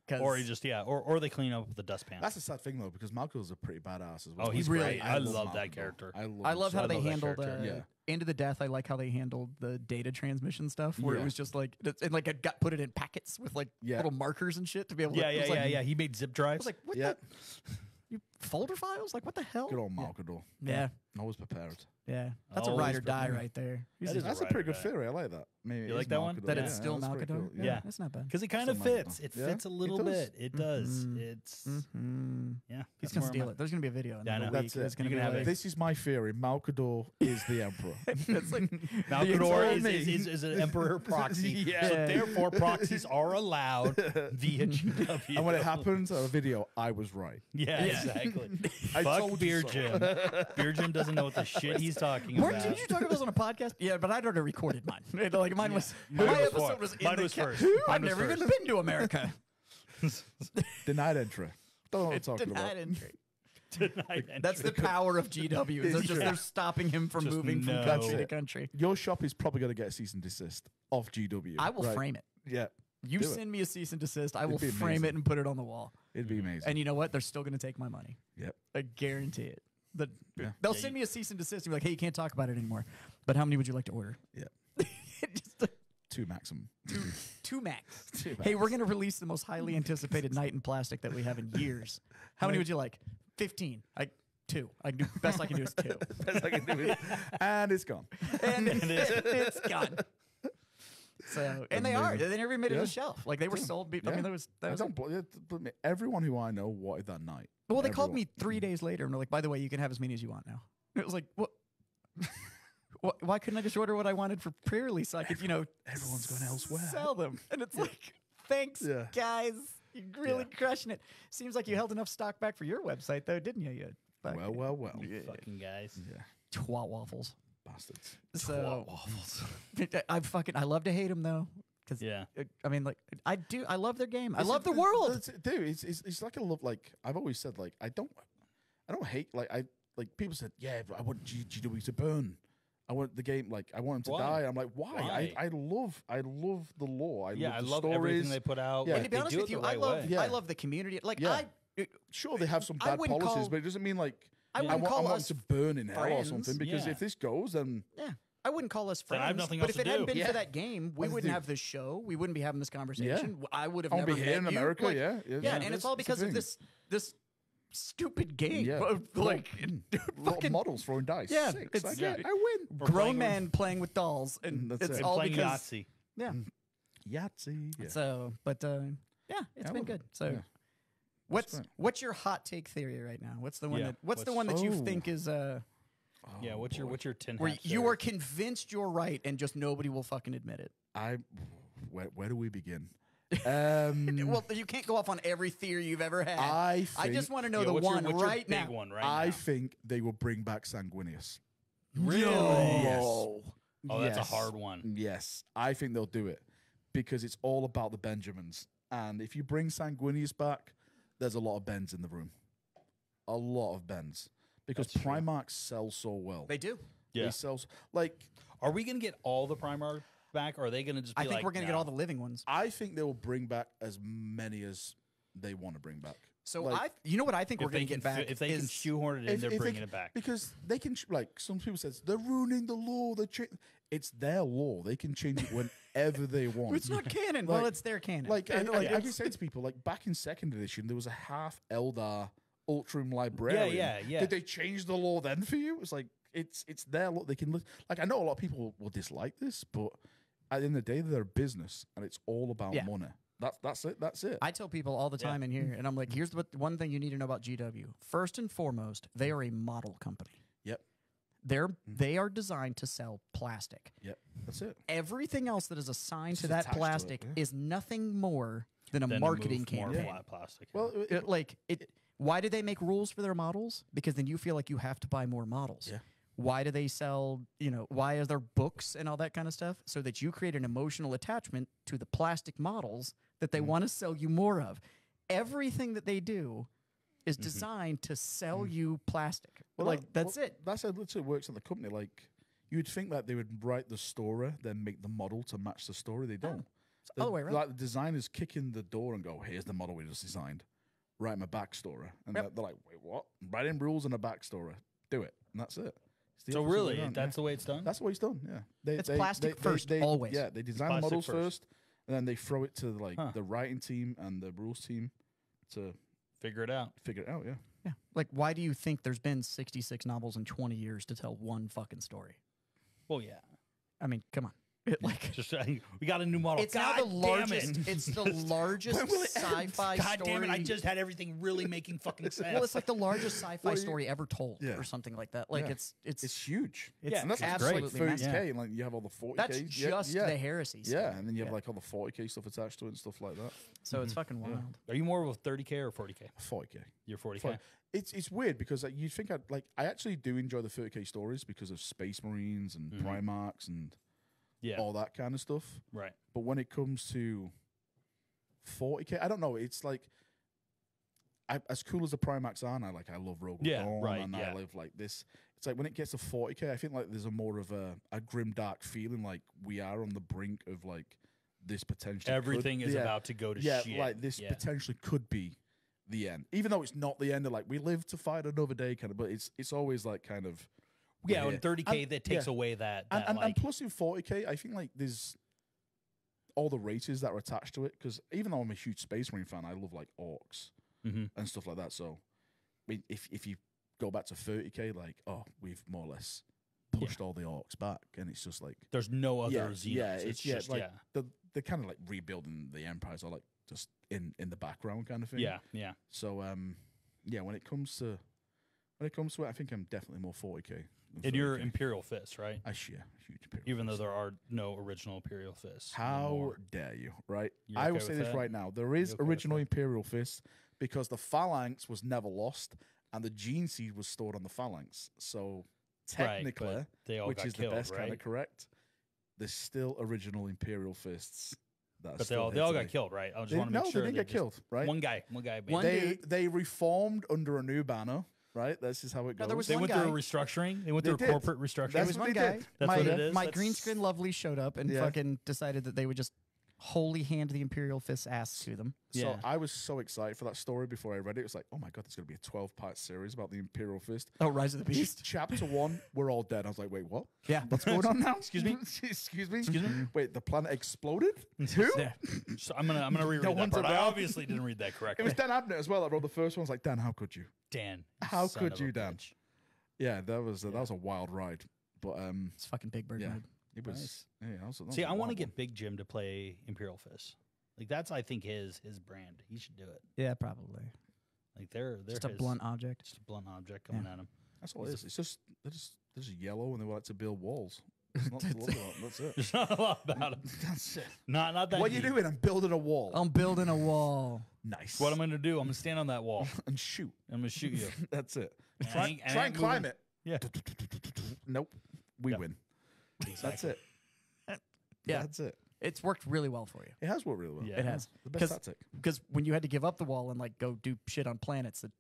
'Cause- Or he just or they clean up the dustpan. That's a sad thing though, because Malcolm's a pretty badass as well. Oh, he's really- great. I love Malcolm, that though. character. I love, I him love so how I they love that handled character. Yeah. Into the Death. I like how they handled the data transmission stuff, where it Yeah. was just like it like it got put it in packets with like Yeah. little markers and shit to be able to. Yeah, it was yeah, like, yeah. He made zip I drives. was like, what Yeah. you folder files? Like what the hell? Good old Malcador. Yeah, Always prepared. yeah. That's a Always ride or die prepared. right there. He's That just- is a That's a ride pretty or good die. theory. I like that. Maybe You it like is that one? that it's Yeah, still that's pretty Malcador. cool. Yeah. That's not bad. because it kind of Something like fits. that. It Yeah, fits a it little does. bit. It does. Mhm. It's Mhm. yeah. He's that's gonna where I'm steal at. it. There's gonna be a video. In Yeah, I another know. week. That's it. It's gonna You be can have like, it. This is my theory. Malcador is the emperor. it's like Malcador entire is an emperor proxy. Yeah. So therefore, proxies are allowed via GW. And when it happens, a video, I was right. yeah, exactly. I Fuck told Beer you so. Jim. Beer Jim doesn't know what the shit he's talking Weren't about. did you talk about this on a podcast? Yeah, but I'd already recorded mine. Like mine was Mine my was episode first. was in Mine the was ca- first. I've Mine was never even first. been to America. Denied entry. Don't know what I'm talking Denied about. entry. Tonight That's the power of GW. They're just they're stopping him from Just moving from no. country That's to it. country. Your shop is probably going to get a cease and desist off GW. I will right? frame it. Yeah, You Do it. send me a cease and desist, I will be frame amazing. it and put it on the wall. it'd be amazing. And you know what? They're still going to take my money. Yep. I guarantee it. Yeah. They'll Yeah, send me a cease and desist and be like, "Hey, you can't talk about it anymore." But how mmany would you like to order? Yeah. Just 2 maximum. two max. Two Hey, max. we're going to release the most highly anticipated night in plastic that we have in years. How many would you like? 15. 2. Best I can do is 2. Best I can do is- and it's gone. And it's gone. So, and they are. Amazing. They never made it to Yeah. the shelf. Like they were sold. I mean, Yeah. that was. I don't believe me. Everyone who I know wanted that night. Well, they called Everyone. me 3 days later and they're like, "By the way, you can have as many as you want now." And it was like, what? Why couldn't I just order what I wanted for pre-release so I could, Everyone's going elsewhere. sell them? And it's like, thanks, Yeah. guys. You're really Yeah. crushing it. Seems like you held enough stock back for your website, though, didn't you? You fucking Well. fucking guys. Yeah, twat waffles. bastards. So Waffles. I love to hate them though, because Yeah. I mean, like I love their game. I It's love a- the world. dude. It's like a love. Like I've always said, like I don't hate. Like people said, yeah, but I want GW to burn. I want the game. Like I want him to Why? die. I'm like, why? Why? I love the lore. Yeah, I the love stories. everything they put out. Yeah. Like, And to be they honest do with it you, the right I love way. Yeah. I love the community. Like Yeah. Sure, they have some I bad wouldn't policies, call- but it doesn't mean like I I wouldn't want, I call want us to burn in hell or friends. something. Because Yeah. if this goes, then Yeah. I wouldn't call us Then friends. I have nothing but else if it to hadn't do. been Yeah. for that game, we Let's wouldn't do- have this show. We wouldn't be having this conversation. I would have I'll never be here met in you. America. Like, Yeah, yeah, and it's all because of this stupid game. Yeah. Of, like Lot of fucking models throwing dice. Yeah, Six. it's- I get it. yeah. I win. Or grown playing- men playing with dolls, and That's it's it. And all playing because Yahtzee. yeah. Yahtzee. Yeah. So, but yeah, it's I been love good. it. So. Yeah. great. What's your hot take theory right now? What's the one Yeah, that what's the what's- one that you Oh. think is Yeah, Oh, what's boy. your tin where hat you theory? are convinced you're right and just nobody will fucking admit it? Where do we begin? Well, you can't go off on every theory you've ever had. I I just think- want to know Yeah, the what's your- one what's your right big now. one right I now. think they will bring back Sanguinius. Really? Yes. Oh, that's Yes. a hard one. Yes, I think they'll do it because it's all about the Benjamins. And if you bring Sanguinius back, there's a lot of Bens in the room. A lot of Bens. Because That's true. Primarchs sell so well. They do. Yeah. They sell like Are we going to get all the Primarch back, or are they going to just be I think like, we're gonna get "No." all the living ones. I think they will bring back as many as they want to bring back. So Like, you know what I think we're If they gonna can get back if they can is shoehorn it in, they're if they bringing can- it back. because they can like some people says they're ruining the law. It's their law. They can change it whenever they want. it's not canon. Well, Like- it's their canon. Like, And, I can say to people, like back in second edition, there was a half Eldar Ultram librarian. yeah. Did they change the law then for you? It's like it's their law. They can like. I know a lot of people will dislike this, but at the end of the day, they're a business, and it's all about Yeah. money. That's it. That's it. I tell people all the time in here, and I'm like, here's what one thing you need to know about GW. First and foremost, they are a model company. Yep. They are designed to sell plastic. Yep. That's it. Everything else that is assigned Just to that attached to it, plastic yeah. is nothing more than a Then to marketing move more campaign. flat plastic. Well, Why do they make rules for their models? Because then you feel like you have to buy more models. Yeah. Why do they sell, why are there books and all that kind of stuff? So that you create an emotional attachment to the plastic models that they want to sell you more of. Everything that they do is designed to sell you plastic. That's it. That's how it literally works in the company. Like you'd think that they would write the story, then make the model to match the story. They don't. It's the other way around. Like the designers kick in the door and go, "Here's the model we just designed. Write my backstory." And Yep. they're like, "Wait, what? Write in rules and a backstory. Do it." And that's it. It's the So opposite way really, around, that's the way it's done. that's the way it's done. Yeah, It's plastic first, always. Yeah, they design the Plastic models first. first, and then they throw it to like Huh. the writing team and the rules team to Figure it out. figure it out. Yeah. Yeah. Like, why do you think there's been 66 novels in 20 years to tell one fucking story? Well, yeah. I mean, come on. Just we got a new model. It's God now the damn largest. it. It's the largest When will it end? sci-fi God story. damn it! I just had everything really making fucking sense. well, it's like the largest sci-fi Well, you- story ever told, Yeah. or something like that. Like Yeah. it's It's huge. Yeah, and that's it's just like absolutely 30K, massive. and like you have all the 40K. that's yeah, just yeah. the heresy. Yeah, stuff. and then you have Yeah. like all the 40K stuff attached to it and stuff like that. So it's fucking wild. Are you more of a 30K or 40K? 40K. You're 40K. Fine. It's weird because like, you think I actually do enjoy the 30K stories because of Space Marines and Primarchs and Yeah. all that kind of stuff. Right. But when it comes to 40K, I don't know. It's like as cool as the Primarchs are, and I love Rogue Yeah, Dawn, right, and yeah. I live like this. It's like when it gets to 40K, I think like there's a more of a grim dark feeling, like we are on the brink of like this potential. Everything is about to go to yeah, shit. like this Yeah. potentially could be the end, even though it's not the end. Of like we live to fight another day, kind of. But it's always like kind of Yeah, we're and here. 30K And- that takes yeah. away that. and like, plus in 40K, I think like there's all the races that are attached to it. Because even though I'm a huge Space Marine fan, I love like orcs Mhm. and stuff like that. So, I mean, if you go back to 30K, like we've more or less pushed all the orcs back, and it's just like there's no other yeah, Xenos. yeah, it's yeah, just like they're kind of like rebuilding the empires, or like just in the background kind of thing. yeah, yeah. So yeah, when it comes to it, I think I'm definitely more 40K. than And you're 30K. Imperial Fist, right? I share huge Imperial Even though Fist. there are no original Imperial Fists. How anymore. dare you, right? You I will okay say with this that? right now. There is okay with original that? Imperial Fist because the Phalanx was never lost and the gene seed was stored on the Phalanx. So Right, technically, but they all which got is killed, the best right? kind of correct, there's still original Imperial Fists. That are But still they here all got today. killed, right? I just They, want to no, make sure they didn't get just- killed, right? One guy. One they reformed under a new banner, right? This is how it No, goes. there was They one went guy. through a restructuring. They went They through a did. corporate restructuring. That's was what one they guy. did. That's my what it is. my That's- green screen lovely showed up and Yeah. fucking decided that they would just wholly hand the Imperial Fist ass to them. So Yeah. I was so excited for that story before I read it. It was like, oh my god, there's going to be a 12-part series about the Imperial Fist. Oh, Rise of the Beast. Chapter 1, we're all dead. I was like, wait, what? Yeah. What's going on now? Excuse me? Excuse me? Excuse me? Wait, the planet exploded? Who? Yeah. So I'm gonna reread No that one's part. I around. obviously didn't read that It correctly. was Dan Abnett as well that wrote the first one. I was like, Dan, how could you? Dan. you How son could of a you, Dan? bitch. Yeah, that was a wild ride. But It's fucking Big Bird yeah, mode. it was. Nice. Yeah, that was See, a I want to wild get one. Big Jim to play Imperial Fist. Like that's I think his brand. He should do it. Yeah, probably. Like they're Just a his- blunt object. just a blunt object coming at him. That's all it is. It's just they're just yellow and they like to build walls. There's not to look at. That's it. There's not a lot about him. That's it. Not that. What are you deep. doing? I'm building a wall. I'm building a wall. Nice. What I'm gonna do? I'm gonna stand on that wall. and shoot. I'm gonna shoot you. That's it. And I Try, ain't- and I try ain't and climb moving. it. Yeah. Nope. We Yep. win. That's Exactly. it. Yeah. That's it. It's worked really well for you. It has worked really well. Yeah. It has. The best tactic. Because when you had to give up the wall and like go do shit on planets, it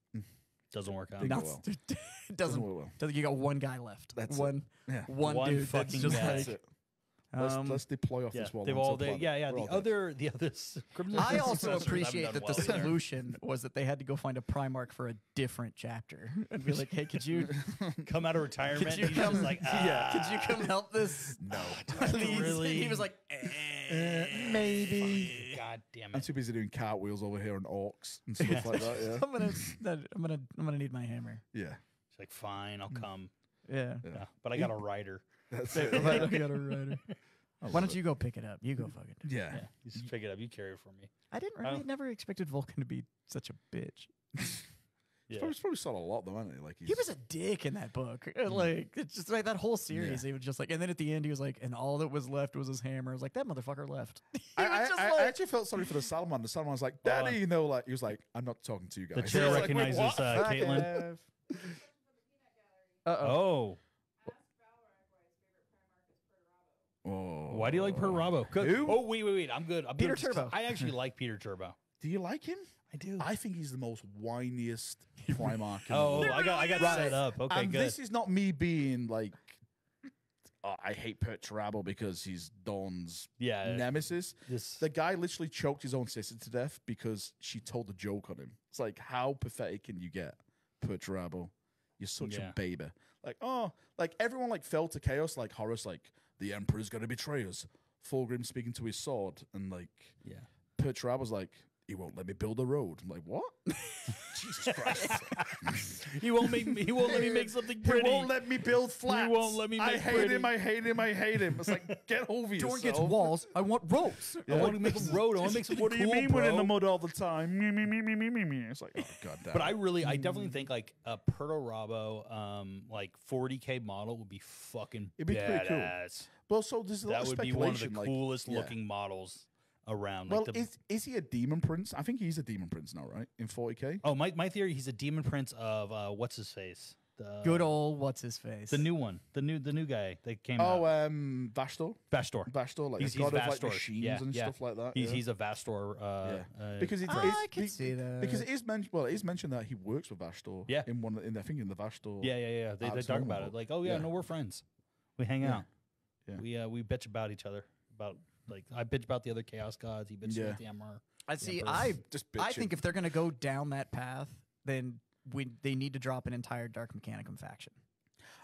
Doesn't work out. Didn't go not, well. it Doesn't work well. doesn't. You got one guy left. That's one. Yeah. One One dude. fucking that's just guy. That's like. it. Let's deploy off Yeah, this wall. they've onto all the planet. yeah. We're all The dead. other criminal. I also successors haven't appreciate done that well the either. solution was that they had to go find a Primarch for a different chapter and be like, "Hey, could you come out of retirement. Could you He's come- just like, could you come help this? No. Please." really? He was like, maybe. God damn I'm it. too busy doing cartwheels over here and orcs and stuff like that. Yeah. I'm gonna need my hammer." Yeah. She's like, fine, I'll come. Yeah. Yeah. Yeah, but I got a rider. That's it. I got a rider. Why don't you go pick it up? You go fucking. Yeah. Yeah, you just pick it up. You carry it for me. I didn't really never expected Vulcan to be such a bitch. Yeah. He's probably saw a lot though, hasn't he? Like He was a dick in that book. Like it's just like that whole series. Yeah. He was just like, and then at the end he was like, and all that was left was his hammer. I was like, that motherfucker left. He I, was just I like, actually felt sorry for the Salman. The Salman was like, "Daddy," you know, like he was like, "I'm not talking to you guys." The chair He was like, "Wait, recognizes what?" Caitlin. Uh-oh. Oh, Oh. why do you like Perturabo? Good. Who? Oh, wait. I'm good. I'm Peter good. Turbo. I actually like Peter Turbo. Do you like him? I do. I think he's the most whiniest Primarch. in the Oh, world. I got set up. Okay, and good. this is not me being like, I hate Perturabo because he's Dawn's Yeah. nemesis. This. The guy literally choked his own sister to death because she told a joke on him. It's like, how pathetic can you get, Perturabo? You're such Yeah. a baby. Like, oh, like everyone like fell to chaos. Like Horus, like the Emperor's gonna betray us. Fulgrim speaking to his sword, and like Yeah. Perturabo's like, he won't let me build a road. I'm like, what? Jesus Christ! He won't make me. He won't let me make something He pretty. won't let me build flats. won't let me I make hate pretty. him. I hate him. I hate him. It's like, get over yourself. Dorn gets walls. I want ropes. I want to make a road. I want to make something What do you cool, mean bro. we're in the mud all the time? Me. It's like, oh god damn. But I definitely think like a Perturabo, like 40K model would be fucking It'd be pretty cool. badass. well, so there's a lot That of would be speculation. one of the like, coolest yeah. looking models around. Well, Like the, is he a demon prince? I think he's a demon prince now, right? In 40K. oh, my theory, he's a demon prince of what's his face? The Good old what's his face. the new one, the new guy that came out. Oh, Vastor. Vastor. Vastor, like He's the god of like Vastor. machines Yeah, and yeah. stuff like that. He's a Vastor. Because it's, I can see that. because it is mentioned. Well, it is mentioned that he works with Vastor. Yeah. In one, in I think in the Vastor. yeah. They Alex talk Norman about book. it. Like, oh yeah, Yeah. no, we're friends. We hang Yeah. out. Yeah. We bitch about each other. About like I bitch about the other Chaos Gods. He bitches Yeah. about the Emperor. I see. Emperor. Just I bitching. think if they're gonna go down that path, then they need to drop an entire Dark Mechanicum faction,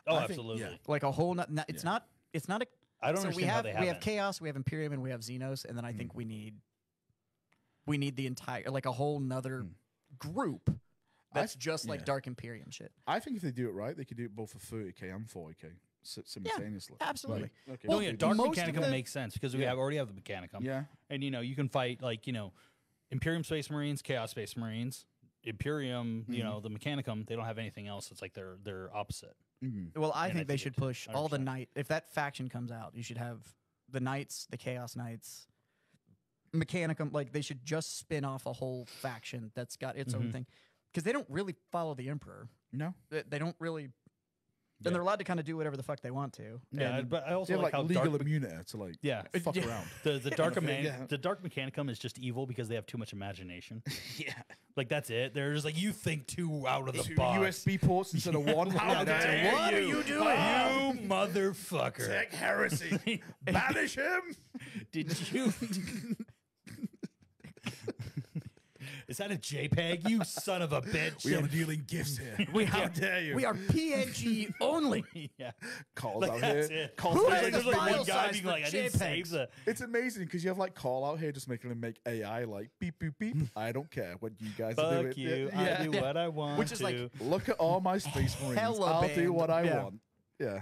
Oh, I think- absolutely. yeah. like a whole. It's Yeah. not. It's not a. I don't So understand how they we have haven't. Chaos, we have Imperium, and we have Xenos, and then I think we need the entire like a whole nother group that's just like yeah. Dark Imperium shit. I think if they do it right, they could do it both for 30K and 40K simultaneously. absolutely. Like, okay, No, we'll yeah, do Dark most of Mechanicum the- makes sense because we Yeah. already have the Mechanicum. Yeah. And you can fight like Imperium Space Marines, Chaos Space Marines, Imperium. You know the Mechanicum. They don't have anything else. It's like they're opposite. Well, I And think they should it- push all the 100%. night. If that faction comes out, you should have the Knights, the Chaos Knights, Mechanicum. Like they should just spin off a whole faction that's got its own thing, because they don't really follow the Emperor. No. They don't really. Yeah. And they're allowed to kind of do whatever the fuck they want to. Yeah, And but I They also have like, like how legal Dark immunity to like Yeah. fuck Yeah. around. the Dark Yeah. the Dark Mechanicum is just evil because they have too much imagination. Yeah. Like that's it. They're just like you think too out of the Two box. USB ports instead of one. How dare What you? are you doing? You motherfucker! Tech heresy. Banish him. Did you? Is that a JPEG? You son of a bitch! We are dealing gifts here. How dare you? We are PNG only. yeah. calls Like, out that's here. it. Calls Who out has here. There's the like file one guy size being for like, I didn't save JPEGs? the. It's amazing because you have like call out here just making them make AI like beep beep beep. I don't care what you guys are Fuck doing. you! Yeah. I do what I want. Which is to. like- Look at all my space marines. Hella I'll do band. what I Yeah. want. Yeah.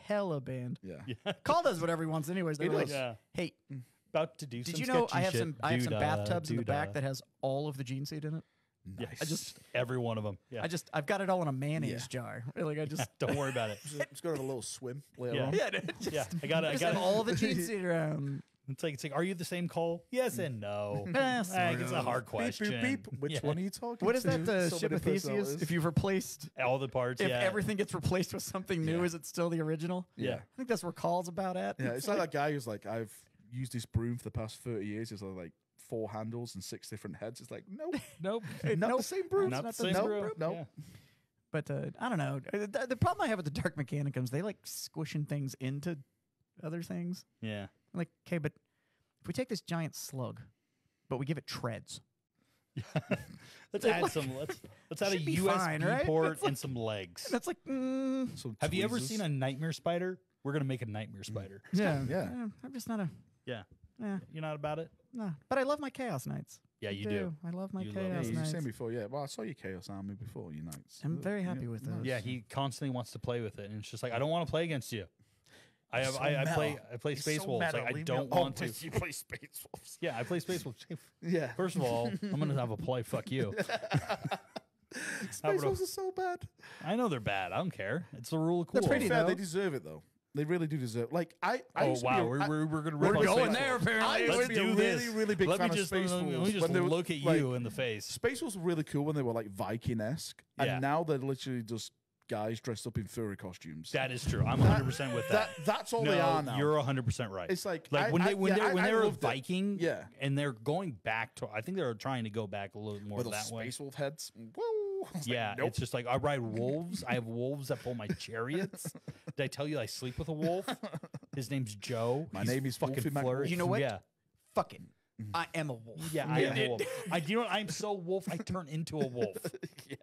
Hella band. Yeah. Call does whatever he wants, anyways. They're He like, does. Yeah. hey, About to do. did some you know sketchy I have shit. some bathtubs in the back Doodah. that has all of the gene seed in it? Nice. I just every one of them. Yeah. I've got it all in a mayonnaise Yeah. jar. Like I just Don't worry about it. It's got a little swim later Yeah. on. yeah, dude, just, Yeah, I got it. I just got have it. all the gene seed around. It's like, are you the same Cole? Yes and no. Sort It's a hard Beep question. beep beep. Which Yeah. one are you talking What is to? that? So Ship many of Theseus. personalities. If you've replaced, All the parts. if yeah. everything gets replaced with something new, Yeah. is it still the original? Yeah. I think that's where Call's about at. Yeah, it's like that guy who's like, I've used this broom for the past 30 years. It's like 4 handles and 6 different heads. It's like, nope, Nope. not the same broom. Not the same Nope, broom. nope. Yeah. But I don't know. The problem I have with the Dark Mechanicums, they like squishing things into other things. Yeah. Like, okay, but if we take this giant slug, but we give it treads. Let's add some. Let's add a Should be USB fine, right? port It's like- and some legs. That's like, Some Have you ever tweezers. seen a nightmare spider? We're gonna make a nightmare spider. yeah, yeah. I'm just not a, Yeah. yeah, You're not about it? no. But I love my Chaos Knights. Yeah, I you do. I love my You love Yeah, Chaos you were Knights. saying before, yeah. Well, I saw your Chaos Army before, your Knights. I'm very happy with those. Yeah, he constantly wants to play with it, and it's just like I don't want to play against you. I So play meta. Space He's so Wolves. meta, Like, I leave me don't alone. want to. You play Space Wolves. Yeah, I play Space Wolves. Yeah. First of all, I'm gonna have a play. Fuck you. Space Wolves are so bad. I know they're bad. I don't care. It's the rule of cool. They're pretty, Fair, though. they deserve it though. They really do deserve. Like I Oh used to be wow, a- we're I- gonna we're rip on going Space there, Wolves. apparently. I Let's used to be a do really, this. really big let fan me of just, Space let me Wolves just when they were, look at like, you in the face. Space Wolves were really cool when they were like Viking-esque, Yeah. and now they're literally just guys dressed up in furry costumes. That is true. I'm 100% with that. That's all no, they are now. you're 100% right. It's like when they when I they're a loved it. Viking, Yeah. and they're going back to. I think they're trying to go back a little more with those that way. Space Wolf heads. Woo! I was like, Yeah, nope. it's just like I ride wolves. I have wolves that pull my chariots. Did I tell you I sleep with a wolf? His name's Joe. My He's name is fucking Wolfie Mac flourish. Wolf. You know what? Yeah, Fuck it. I am a wolf. yeah. I am a wolf. You know what? I'm so wolf. I turn into a wolf. yeah.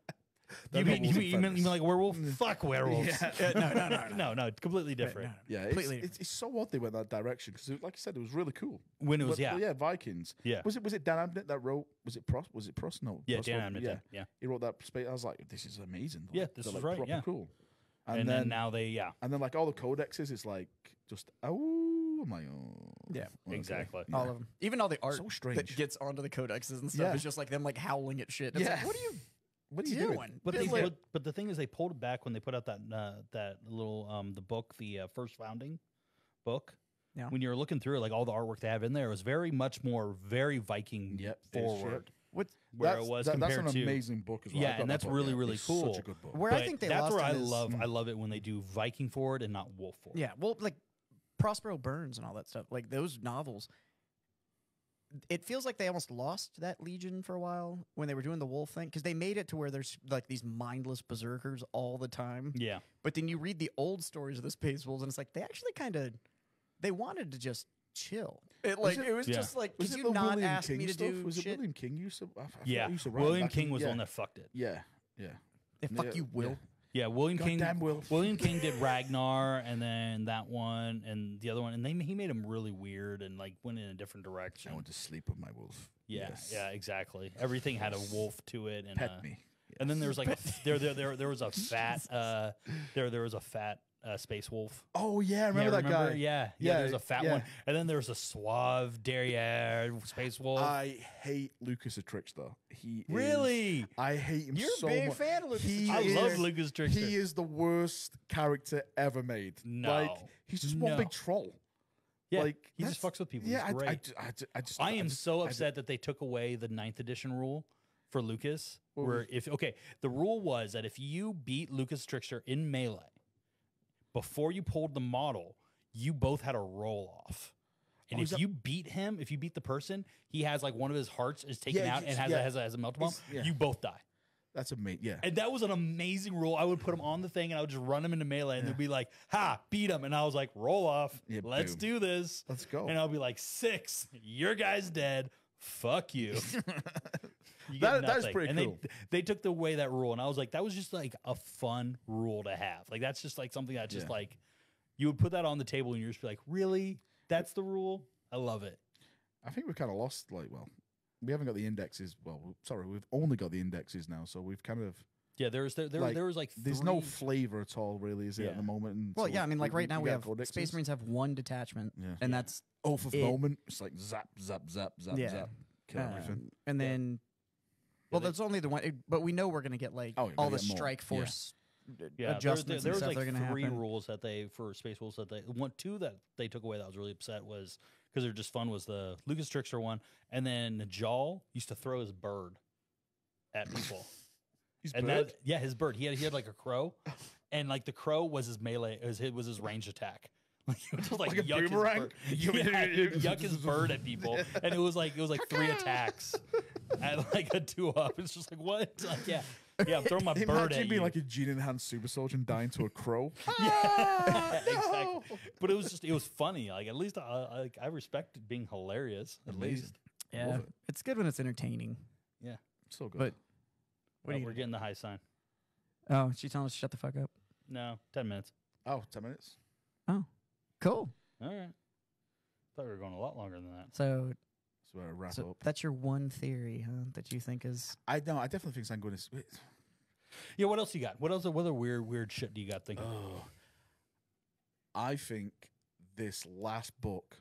You They're mean, not wolves you and mean like werewolf? Fuck werewolves. Yeah. No, completely different. Yeah, Completely it's so odd they went that direction because, like you said, it was really cool. When it was But, yeah, Vikings. Yeah. Was it Dan Abnett that wrote? Was it Prost? No. Yeah, Prost Dan wrote- Abnett Yeah, did, yeah. he wrote that space. I was like, this is amazing. Yeah, Like, this they're, is like, right, proper yeah. cool. and then now they and then like all the codexes, it's like just oh, I'm like oh Yeah, okay. exactly. Yeah. All of them. Even all the art So strange. that gets onto the codexes and stuff Yeah. is just like them like howling at shit. It's Yeah. like, what are you What are you doing? doing? But, It's they, like- but the thing is, they pulled it back when they put out that little the book, the first founding book. Yeah. When you were looking through it, like all the artwork they have in there, it was very much more very Viking Yep, it is, forward. What's Where that's, it was that's compared an to amazing book as well. Yeah, I've got and that that's book, really, yeah. really It's cool. Such a good book. where I But think they that's lost where I him is- love it when they do Viking forward and not wolf forward. Yeah, well, like Prospero Burns and all that stuff, like those novels. It feels like they almost lost that Legion for a while when they were doing the wolf thing because they made it to where there's like these mindless berserkers all the time. Yeah. But then you read the old stories of the Space Wolves, and it's like they actually kind of they wanted to just chill. It was Yeah. just like, Was could it you the not William ask King me to stuff? do Was it shit? William King used to? I thought Yeah. he used to write William back King in- was the yeah. one that fucked it. Yeah, yeah. Yeah, fuck you, Will. Yeah, William Goddamn King. Will. William King did Ragnar, and then that one, and the other one, and he made them really weird and like went in a different direction. I want to sleep with my wolf. Yeah, Yes. yeah, exactly. Everything had a wolf to it, and Pet me. And then there was like there was a fat there was a fat space wolf. Oh yeah, I remember that guy. Yeah, Yeah, There's a fat yeah. one, and then there's a suave derriere space wolf. I hate Lucas the Trickster. He is- Really? I hate him You're a so big much. fan of Lucas the He Trickster. I love is- Lucas Trickster. He is the worst character ever made. No. Like he's just one No. big troll. Yeah, like he just that's- fucks with people. Yeah, He's great. I am just- so I upset that they took away the 9th edition rule for Lucas. What Where was- the rule was that if you beat Lucas Trickster in melee before you pulled the model, you both had a roll off. And Oh, if is that- you beat him, if you beat the person, he has like one of his hearts is taken Yeah, out and it's- has, yeah. has a melt bomb. It's- yeah. You both die. That's amazing. Yeah. And that was an amazing rule. I would put him on the thing and I would just run him into melee and they'd be like, ha, beat him. And I was like, roll off. Yeah, Let's boom. do this. Let's go. And I'll be like, 6, your guy's dead. Fuck you. You That- get that is nothing. pretty and cool. they took away that rule. And I was like, that was just like a fun rule to have. Like, that's just like something that just Yeah. like, you would put that on the table and you're just like, really? That's the rule? I love it. I think we've kind of lost. Like, well, we haven't got the indexes. Well, sorry, we've only got the indexes now. So we've kind of Yeah, there was like there's no 3 flavor at all, really, is it Yeah. at the moment? And Well, so yeah, I mean, like right now we got have codexes. Space Marines have one detachment, Yeah. and that's Oath of it- Moment. It's like zap, zap, zap, zap, Yeah. zap, kill everything. and then. Well, they- that's only the one, but we know we're going to get like Oh, you're all gonna the get more. strike Yeah. force Yeah, adjustments there and was stuff like that are going to 3 happen. rules that they for Space Wolves that they 2 that they took away that I was really upset was because they're just fun was the Lucas Trickster one, and then Najal used to throw his bird at people. He's And bird? his bird. He had like a crow, and like the crow was his melee, was his ranged attack. Like he would just Like a yuck his boomerang? bird. Yeah, he would yuck his bird at people, and it was like 3 attacks at like a 2-up. It's just like what? Like yeah, I'm throwing my bird Imagine at being you. like a gene-enhanced super soldier and dying to a crow. Exactly. But it was funny. Like at least I respected being hilarious. At Amazing. least. Yeah, Love it. it's good when it's entertaining. Yeah. So good. But what are you? We're getting the high sign. Oh, she's telling us to shut the fuck up. No, 10 minutes. Oh, 10 minutes. Oh, cool. All right. Thought we were going a lot longer than that. So, So I wrap so up. that's your one theory, huh? That you think is I definitely think Sanguinius. Yeah. What else you got? What other weird shit do you got thinking? I think this last book,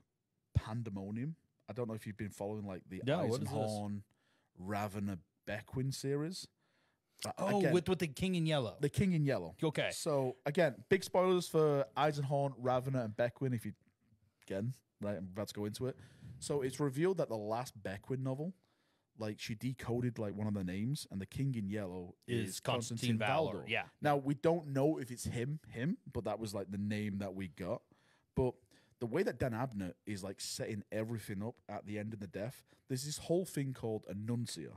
Pandemonium. I don't know if you've been following like the No, what is this? Eisenhorn, Ravena, Beckwin series. Oh, Again, with the King in Yellow. the King in Yellow. Okay. So again, big spoilers for Eisenhorn, Ravena, and Beckwin. If you again, right, I'm about to go into it. So it's revealed that the last Beckwin novel, like she decoded like one of the names, and the King in Yellow is Constantine Valor. Yeah. Now we don't know if it's him, but that was like the name that we got. But the way that Dan Abnett is like setting everything up at the end of the death, there's this whole thing called Annuncia.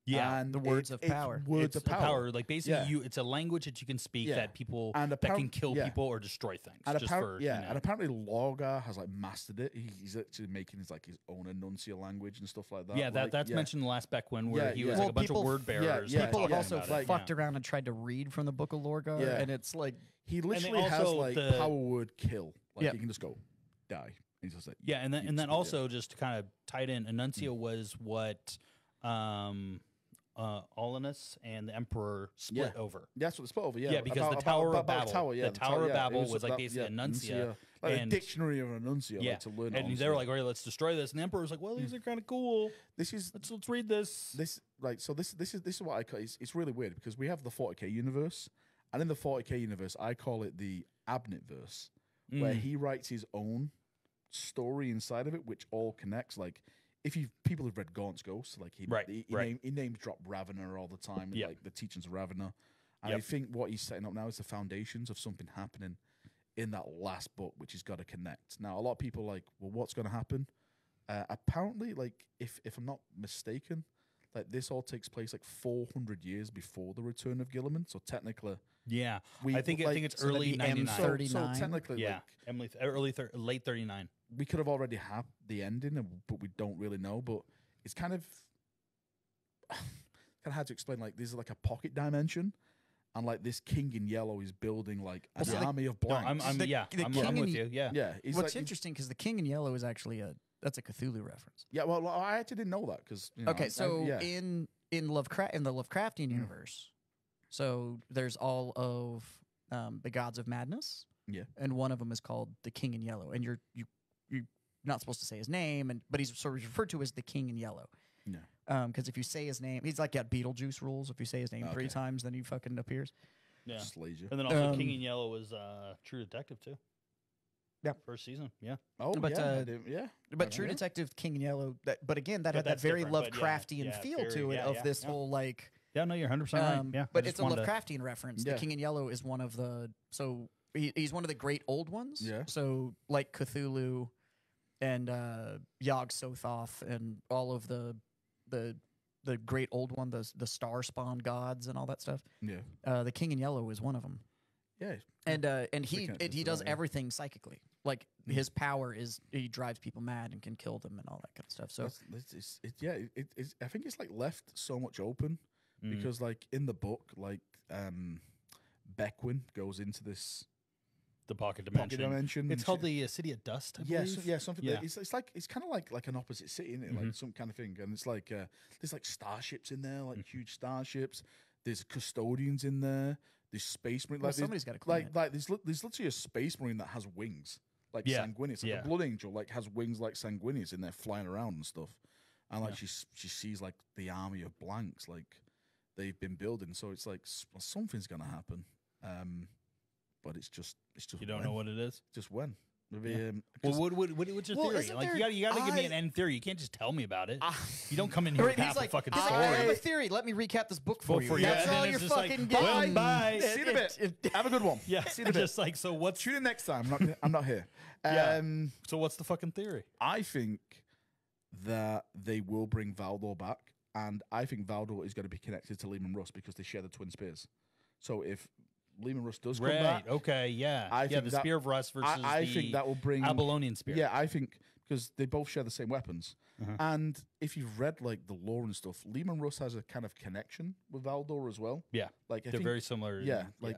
Yeah. And the words of it's power. Words It's of a power. Like basically, Yeah. it's a language that you can speak Yeah. that people And that can apparent- kill yeah. people or destroy things. And, just for, you know. and apparently Lorgar has like mastered it. He's actually making his like his own Annuncia language and stuff like that. Yeah, Like, that's mentioned in the last Beckwin where Yeah, he was yeah. like a bunch of Well, word bearers. yeah, People have yeah, also about it. like- fucked around and tried to read from the Book of Lorgar, Yeah. and it's like He literally has also like the- power word kill. Like Yeah. you can just go die. He's just like Yeah, and then you just- also just to kind of tie it in, Annuncia was what Olinus and the Emperor split Yeah. over. That's what it's split over. Yeah, Yeah, because the Tower of Babel. Tower, yeah, The Tower of yeah, Babel it was like that- basically yeah, Annuncia, like and- a dictionary of Annuncia. Yeah, like, to learn. and they were like, "All right, let's destroy this." And the Emperor was like, "Well, these are kind of cool. "This is Let's read this." this like so this is what I call. It's really weird because we have the 40k universe, and in the 40k universe, I call it the Abnett verse, where he writes his own story inside of it, which all connects. Like if you people have read Gaunt's Ghost, like he Right, right. he names drop Ravena all the time, Yep. like the teachings of Ravena. And Yep. I think what he's setting up now is the foundations of something happening in that last book, which has got to connect. Now, a lot of people are like, well, what's going to happen? Apparently, like if I'm not mistaken, like this all takes place like 400 years before the return of Gilliman. So technically, Yeah, we I think like, it's so that'd early be '99. M30. so 39? technically, Yeah, like, Emily, late '39. we could have already had the ending, but we don't really know. But it's kind of hard to explain. Like, there's like a pocket dimension, and like this King in Yellow is building like an so the- army of No, blanks. I'm The I'm King with in- you. Yeah, yeah, he's what's like, interesting because the King in Yellow is actually that's a Cthulhu reference. Yeah, well, I actually didn't know that because Okay, so yeah. in the Lovecraftian universe, so there's all of the gods of madness. Yeah. And one of them is called the King in Yellow, and you're not supposed to say his name, but he's sort of referred to as the King in Yellow. Yeah. Because if you say his name, he's like got Beetlejuice rules. If you say his name 3 Okay. times, then he fucking appears. yeah. slays you. And then also Um, King in Yellow was True Detective too. Yeah. First season. Yeah, Oh, but, yeah, I uh, didn't- yeah. But True Yeah. Detective King in Yellow, but again, that But had that that's very different, but yeah, Lovecraftian yeah, feel very- to it yeah, of yeah, this yeah. whole like. yeah. No, you're 100% right. Yeah, I But just it's a wanted to- Lovecraftian reference. Yeah. The King in Yellow is one of the he's one of the great old ones. Yeah. So like Cthulhu and Yog Sothoth and all of the great old one, the star spawn gods and all that stuff. Yeah. The King in Yellow is one of them. Yeah. And he connected he to does that, yeah. everything psychically. Like his power is he drives people mad and can kill them and all that kind of stuff. So I think it's like left so much open Mm. because like in the book, like Beckwin goes into this the pocket pocket dimension. dimension. It's and called shit. the City of Dust. I Yeah, believe. something. Yeah. It's like it's kind of like an opposite city, isn't it? Like some kind of thing. And it's like there's like starships in there, like huge starships. There's custodians in there. There's space marine. Well, Like there's- somebody's gotta clean it. like there's literally a space marine that has wings, like Yeah, Sanguinius. Like yeah. the Blood Angel, like has wings like Sanguinius in there, flying around and stuff. And like she sees like the army of blanks, like they've been building. So it's like something's gonna happen. But it's just You don't when. know what it is. Just when. Maybe, Well, what's your Well, theory? isn't Like there- you got to give me an I- end theory. You can't just tell me about it. You don't come in here Right, with he's half like, a fucking he's story. like, I have a theory. Let me recap this book for you. you. That's And then all it's you're just like, fucking well, getting. bye. See you in a bit. Have a good one. Yeah, See you in a bit. just like so. What's Tune in next time. I'm not here. Yeah. so? What's the fucking theory? I think that they will bring Valdor back, and I think Valdor is going to be connected to Lehman Russ because they share the twin spears. So if Lehman Russ does come back, Okay. Yeah. I yeah. think The that- spear of Russ versus I the think that will bring Apollonian spear. Yeah, I think because they both share the same weapons. Uh-huh. And if you've read like the lore and stuff, Lehman Russ has a kind of connection with Valdor as well. Yeah. Like I They're think, very similar. yeah, like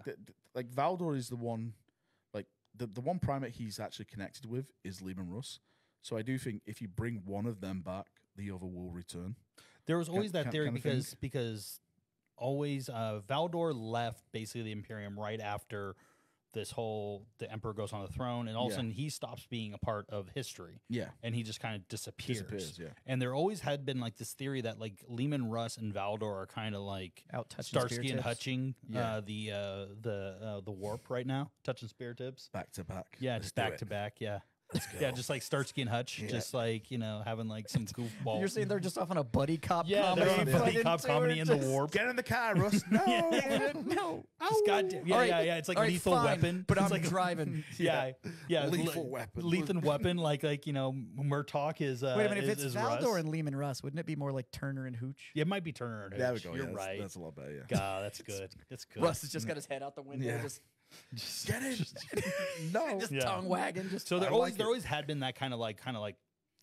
like Valdor is the one, like the one primate he's actually connected with is Lehman Russ. So I do think if you bring one of them back, the other will return. There was always that theory kind of thing. because always Valdor left basically the Imperium right after this whole the Emperor goes on the throne, and all of a Yeah. sudden he stops being a part of history, Yeah, and he just kind of disappears. yeah. And there always had been like this theory that like Lehman Russ and Valdor are kind of like Out touching Starsky and spear tips. Hutching Yeah. the warp right now, touching spear tips. Back to back. Yeah, Let's just do back it. to back. Yeah. Let's go. Yeah, just like Starsky and Hutch, Yeah. just like having like some goofball. You're saying they're just off on a buddy cop yeah, comedy. they're on Yeah. buddy cop comedy in the warp. Get in the car, Russ. No, no. Just goddamn, yeah, All right, yeah. It's like all right, Lethal fine, Weapon, but it's I'm like driving. Yeah, yeah. Lethal Weapon. Lethal Weapon. Like Murtaugh is. Wait a minute, if it's is Valdor Russ. and Lehman Russ, wouldn't it be more like Turner and Hooch? Yeah, it might be Turner and there we Hooch. go. You're yeah, right. That's a lot better. Yeah. God, that's good. That's good. Russ has just got his head out the window, Yeah. just Get in. No. just Yeah. tongue wagging. Just So I there like it. always had been that kind of like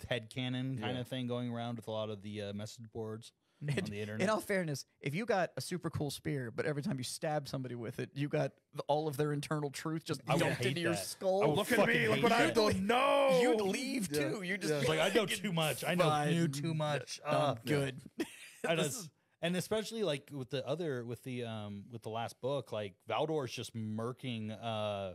head canon kind Yeah. of thing going around with a lot of the message boards on the internet. in all fairness, if you got a super cool spear, but every time you stab somebody with it, you got all of their internal truth just I would dumped hate into your that. skull. I would Look at fucking me. Look hate what that. I've done. No. You'd leave Yeah. too. You just Yeah. It's like I know too much. I know Fine. you too much. I'm good. I know, This is- and especially like with the last book, like Valdor's just murking.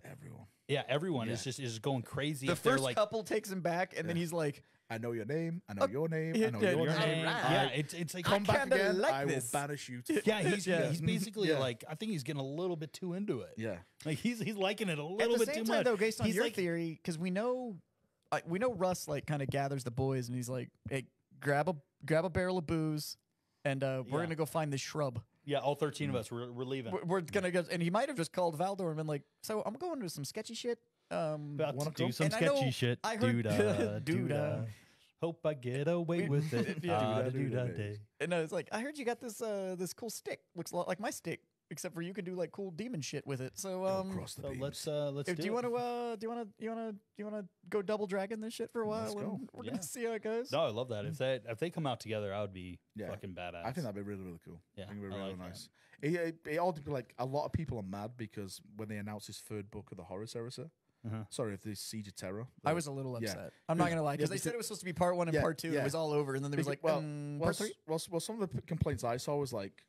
Everyone. Yeah, everyone Yeah. is going crazy. The if they're first like couple takes him back, and then he's like, I know your name. I know your name. yeah, I know yeah, your your All name. right. Yeah, it's like Come back kinda again. like I this. will banish you. To yeah, he's Yeah. he's basically Yeah. like I think he's getting a little bit too into it. Yeah. Like he's liking it a at little the bit same too time, much. though, based on he's your like, theory, because we know Russ like kind of gathers the boys, and he's like, hey, grab a barrel of booze, and we're Yeah. gonna go find this shrub. yeah, all 13 of us we're leaving. We're gonna go, and he might have just called Valdor and been like, so I'm going to some sketchy shit. About wanna to do go? some And I know- sketchy shit. I heard- Doodah, Doodah. doodah. Hope I get away with it. Yeah. Ah, Doodah, doodah doodah. day. And it's like, I heard you got this cool stick. Looks a lot like my stick, except for you can do like cool demon shit with it. So Across the So beams. let's do do you it. want to go double dragon this shit for a while? Let's go. And we're Yeah. gonna see how it goes. No, I love that. If they come out together, I would be Yeah. fucking badass. I think that'd be really, really cool. Yeah, I think it'd be I really like that. nice. It all depends. Like a lot of people are mad because when they announced his third book of the Horus Heresy, sorry, if the Siege of Terror, I was a little Yeah. upset. I'm not gonna lie, because Yeah, they said because- it was supposed to be part 1 and Yeah, part 2. yeah. It was all over, and then there was like well, part 3. well, some of the complaints I saw was like,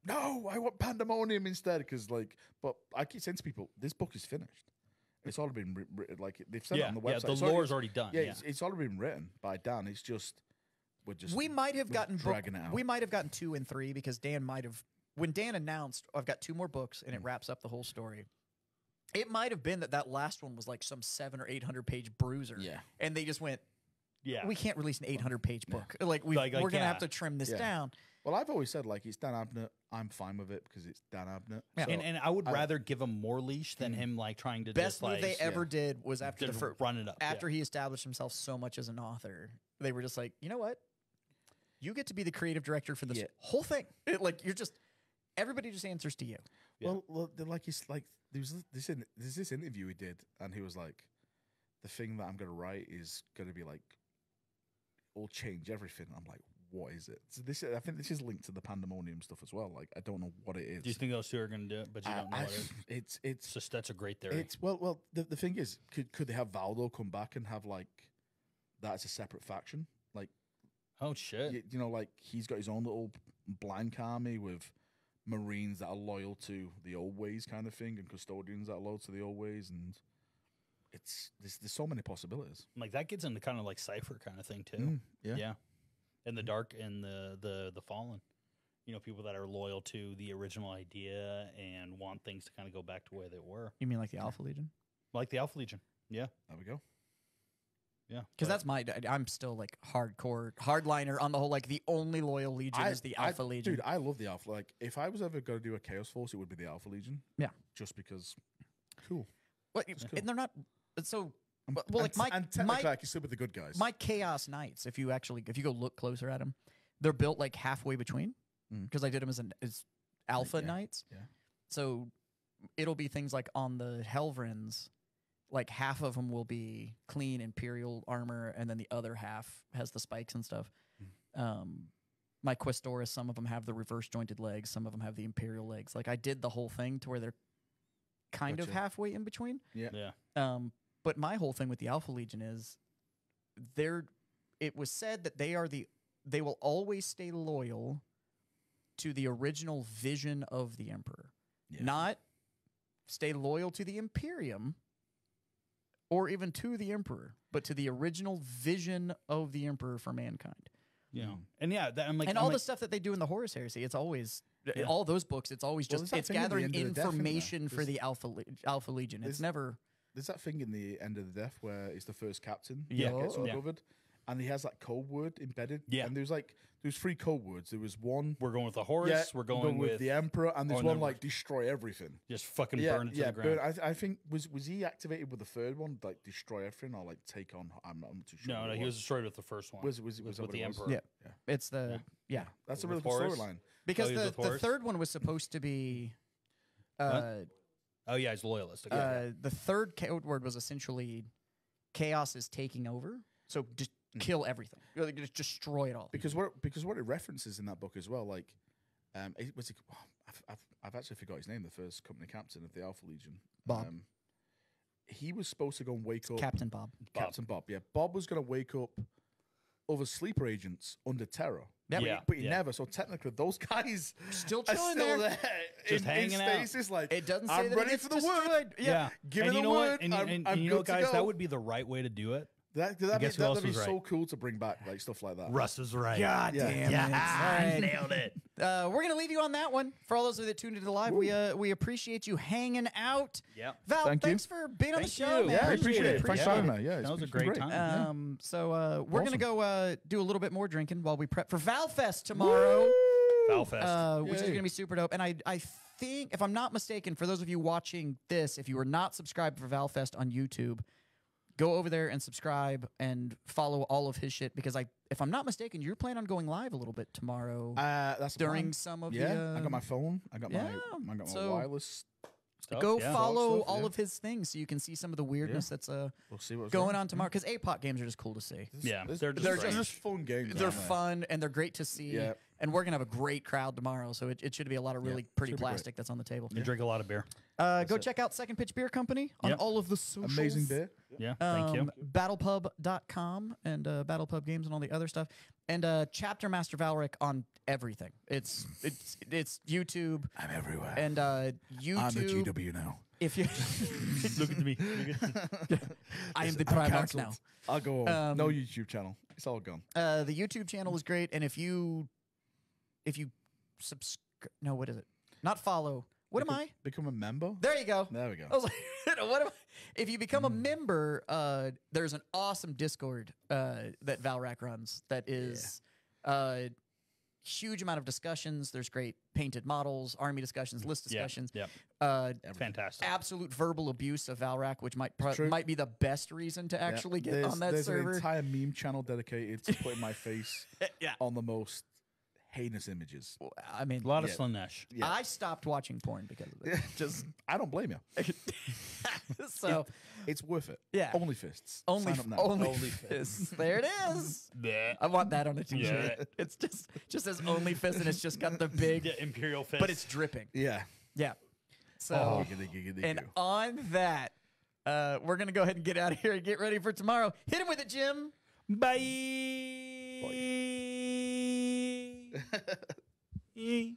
no, I want Pandemonium instead. Because but I keep saying to people, this book is finished. It's already been written. Like they've said it Yeah, on the yeah. website. The It's lore's already done. Yeah, Yeah, it's already been written by Dan. It's just we're just We might have we're gotten dragging it out. we might have gotten 2 and 3 because Dan might have, when Dan announced I've got 2 more books and it wraps up the whole story. It might have been that last one was like some 700 or 800 page bruiser. Yeah. And they just went, yeah. we can't release an 800 page book. Like, we're Like, going to yeah. have to trim this Yeah. down. Well, I've always said like it's Dan Abnett. I'm fine with it because it's Dan Abnett. Yeah. So, and I would rather give him more leash than him like trying to Best just move like they ever did was after the just first, run it up. after he established himself so much as an author. They were just like, you know what? You get to be the creative director for this Yeah. whole thing. Like, you're just, everybody just answers to you. Yeah. well, they're like it's like there's this interview he did, and he was like, the thing that I'm gonna write is gonna be like, will change everything. I'm like, what is it? So I think this is linked to the Pandemonium stuff as well. Like, I don't know what it is. Do you think those two are going to do it? But you don't know what it is. It's It's just that's a great theory. it's well. The thing is, could they have Valdo come back and have like that as a separate faction? Like, Oh shit! you know, like he's got his own little blank army with Marines that are loyal to the old ways, kind of thing, and custodians that are loyal to the old ways, and there's so many possibilities. Like that gets into kind of like Cipher kind of thing too. Yeah. Yeah, and the dark and the fallen. You know, people that are loyal to the original idea and want things to kind of go back to where they were, You mean like the Alpha Legion? like the Alpha Legion. Yeah. There we go. Yeah. Because that's I'm still like hardcore hardliner on the whole. Like the only loyal legion is the Alpha Legion. Dude, I love the Alpha. Like, if I was ever going to do a Chaos Force, it would be the Alpha Legion. Yeah. Just because, cool. But cool. and they're not so. Well, and, like my and technically, like, you're still with the good guys. my Chaos Knights, if you go look closer at them, they're built like halfway between. Because I did them as Alpha Yeah. Knights. Yeah. So it'll be things like on the Helvrins, like half of them will be clean Imperial armor, and then the other half has the spikes and stuff. My Questoris, some of them have the reverse jointed legs, some of them have the Imperial legs. Like I did the whole thing to where they're kind of Gotcha. halfway in between. Yeah. But my whole thing with the Alpha Legion is it was said that they will always stay loyal to the original vision of the Emperor. Yeah. Not stay loyal to the Imperium or even to the Emperor, but to the original vision of the Emperor for mankind. You know. And yeah, that, I'm like, And I'm all like, the stuff that they do in the Horus Heresy, it's always Yeah. all those books. It's always Well, just there's that it's thing at the gathering end of the Death, isn't there? information for the Alpha Legion. It's There's- never There's that thing in the end of the death where he's the first captain. Yeah. Gets Oh. uncovered. And he has that code word embedded. Yeah. And there's 3 code words. There was one. we're going with the Horus. Yeah, we're going with the Emperor, and there's and one then like destroy everything. just fucking Yeah, burn it to the burn. ground. I think was he activated with the third one, like destroy everything or like take on? I'm not too sure. No, what it he was destroyed with the first one. Was that with what the it was? Emperor. Yeah. It's the yeah. That's a With really good Horus? storyline. Because Oh, he was the with Horus? third one was supposed to be Oh yeah, he's loyalist. Okay. the third code word was essentially chaos is taking over. So just kill everything. Like, just destroy it all. Because what it references in that book as well, like, I've actually forgot his name. The first company captain of the Alpha Legion, Bob. He was supposed to go and wake up. Captain Bob. Captain Bob. Yeah, Bob was going to wake up other sleeper agents under terror. Yep. Yeah. But he never. So technically, those guys Still are chilling still there. there, Just in hanging out. stasis. Like, It doesn't say I'm that ready it gets for the word. destroyed. Yeah. Give and me you the know word. what? And, I'm you know, good to guys, go. that would be the right way to do it. That'd Guess who else be was right? so cool to bring back, like stuff like that. Russ is right. God Yeah. damn Yeah, it. All right. nailed it. We're gonna leave you on that one. For all those of you that tuned into the live, we appreciate you hanging out. Yep. Val, Thank you. thanks for being on the Thank show, you. man. Yeah, I Appreciate appreciate it. it. Thanks Yeah. for having me. Yeah, That was a it's been great time. So we're gonna Awesome. go do a little bit more drinking while we prep for Valfest tomorrow, Valfest. which is Yay. gonna be super dope. And I think, if I'm not mistaken, for those of you watching this, if you are not subscribed for Valfest on YouTube, go over there and subscribe and follow all of his shit, because if I'm not mistaken, you're planning on going live a little bit tomorrow That's the during plan. some of Yeah, the. I got my phone. I got yeah, my so- wireless. Stuff, Go yeah. follow Stuff, all yeah. of his things so you can see some of the weirdness that's We'll see what's going on tomorrow. Because APOC games are just cool to see. Yeah, They're they're just, just fun games. They're aren't they? fun and they're great to see. Yeah. And we're gonna have a great crowd tomorrow, so it should be a lot of really pretty should be great. plastic that's on the table. You drink a lot of beer. Go check out Second Pitch Beer Company on Yep. all of the socials. Amazing beer. Yeah. Thank you. Battlepub.com and Battlepub Games and all the other stuff. And Chapter Master Valric on everything. It's YouTube I'm everywhere. and YouTube. I'm the GW now. If you Look at me. I am the I'm Primarch cancelled. now. I'll go home. No YouTube channel. It's all gone. The YouTube channel is great, and if you subscribe, no, what is it? Not follow. What am I? Become a member. There you go. There we go. I was like, what am I? If you become a member, there's an awesome Discord that Valrac runs that is huge amount of discussions. There's great painted models, army discussions, list discussions. Yeah. Fantastic. Absolute verbal abuse of Valrac, which might true. might be the best reason to actually get There's- on that there's server. an entire meme channel dedicated to putting my face Yeah. on the most heinous images. I mean, A lot of Yeah. Slanesh. Yeah. I stopped watching porn because of it. Just, I don't blame you. So It's worth it. Yeah. Only fists. only Sign up now. only fists. There it is. I want that on a t-shirt. Yeah. It's just says only fist and it's just got the big, Yeah, Imperial Fist. but it's dripping. Yeah. Yeah. So Giggity, giggity, and goo. on that, we're gonna go ahead and get out of here and get ready for tomorrow. Hit him with it, Jim. Bye.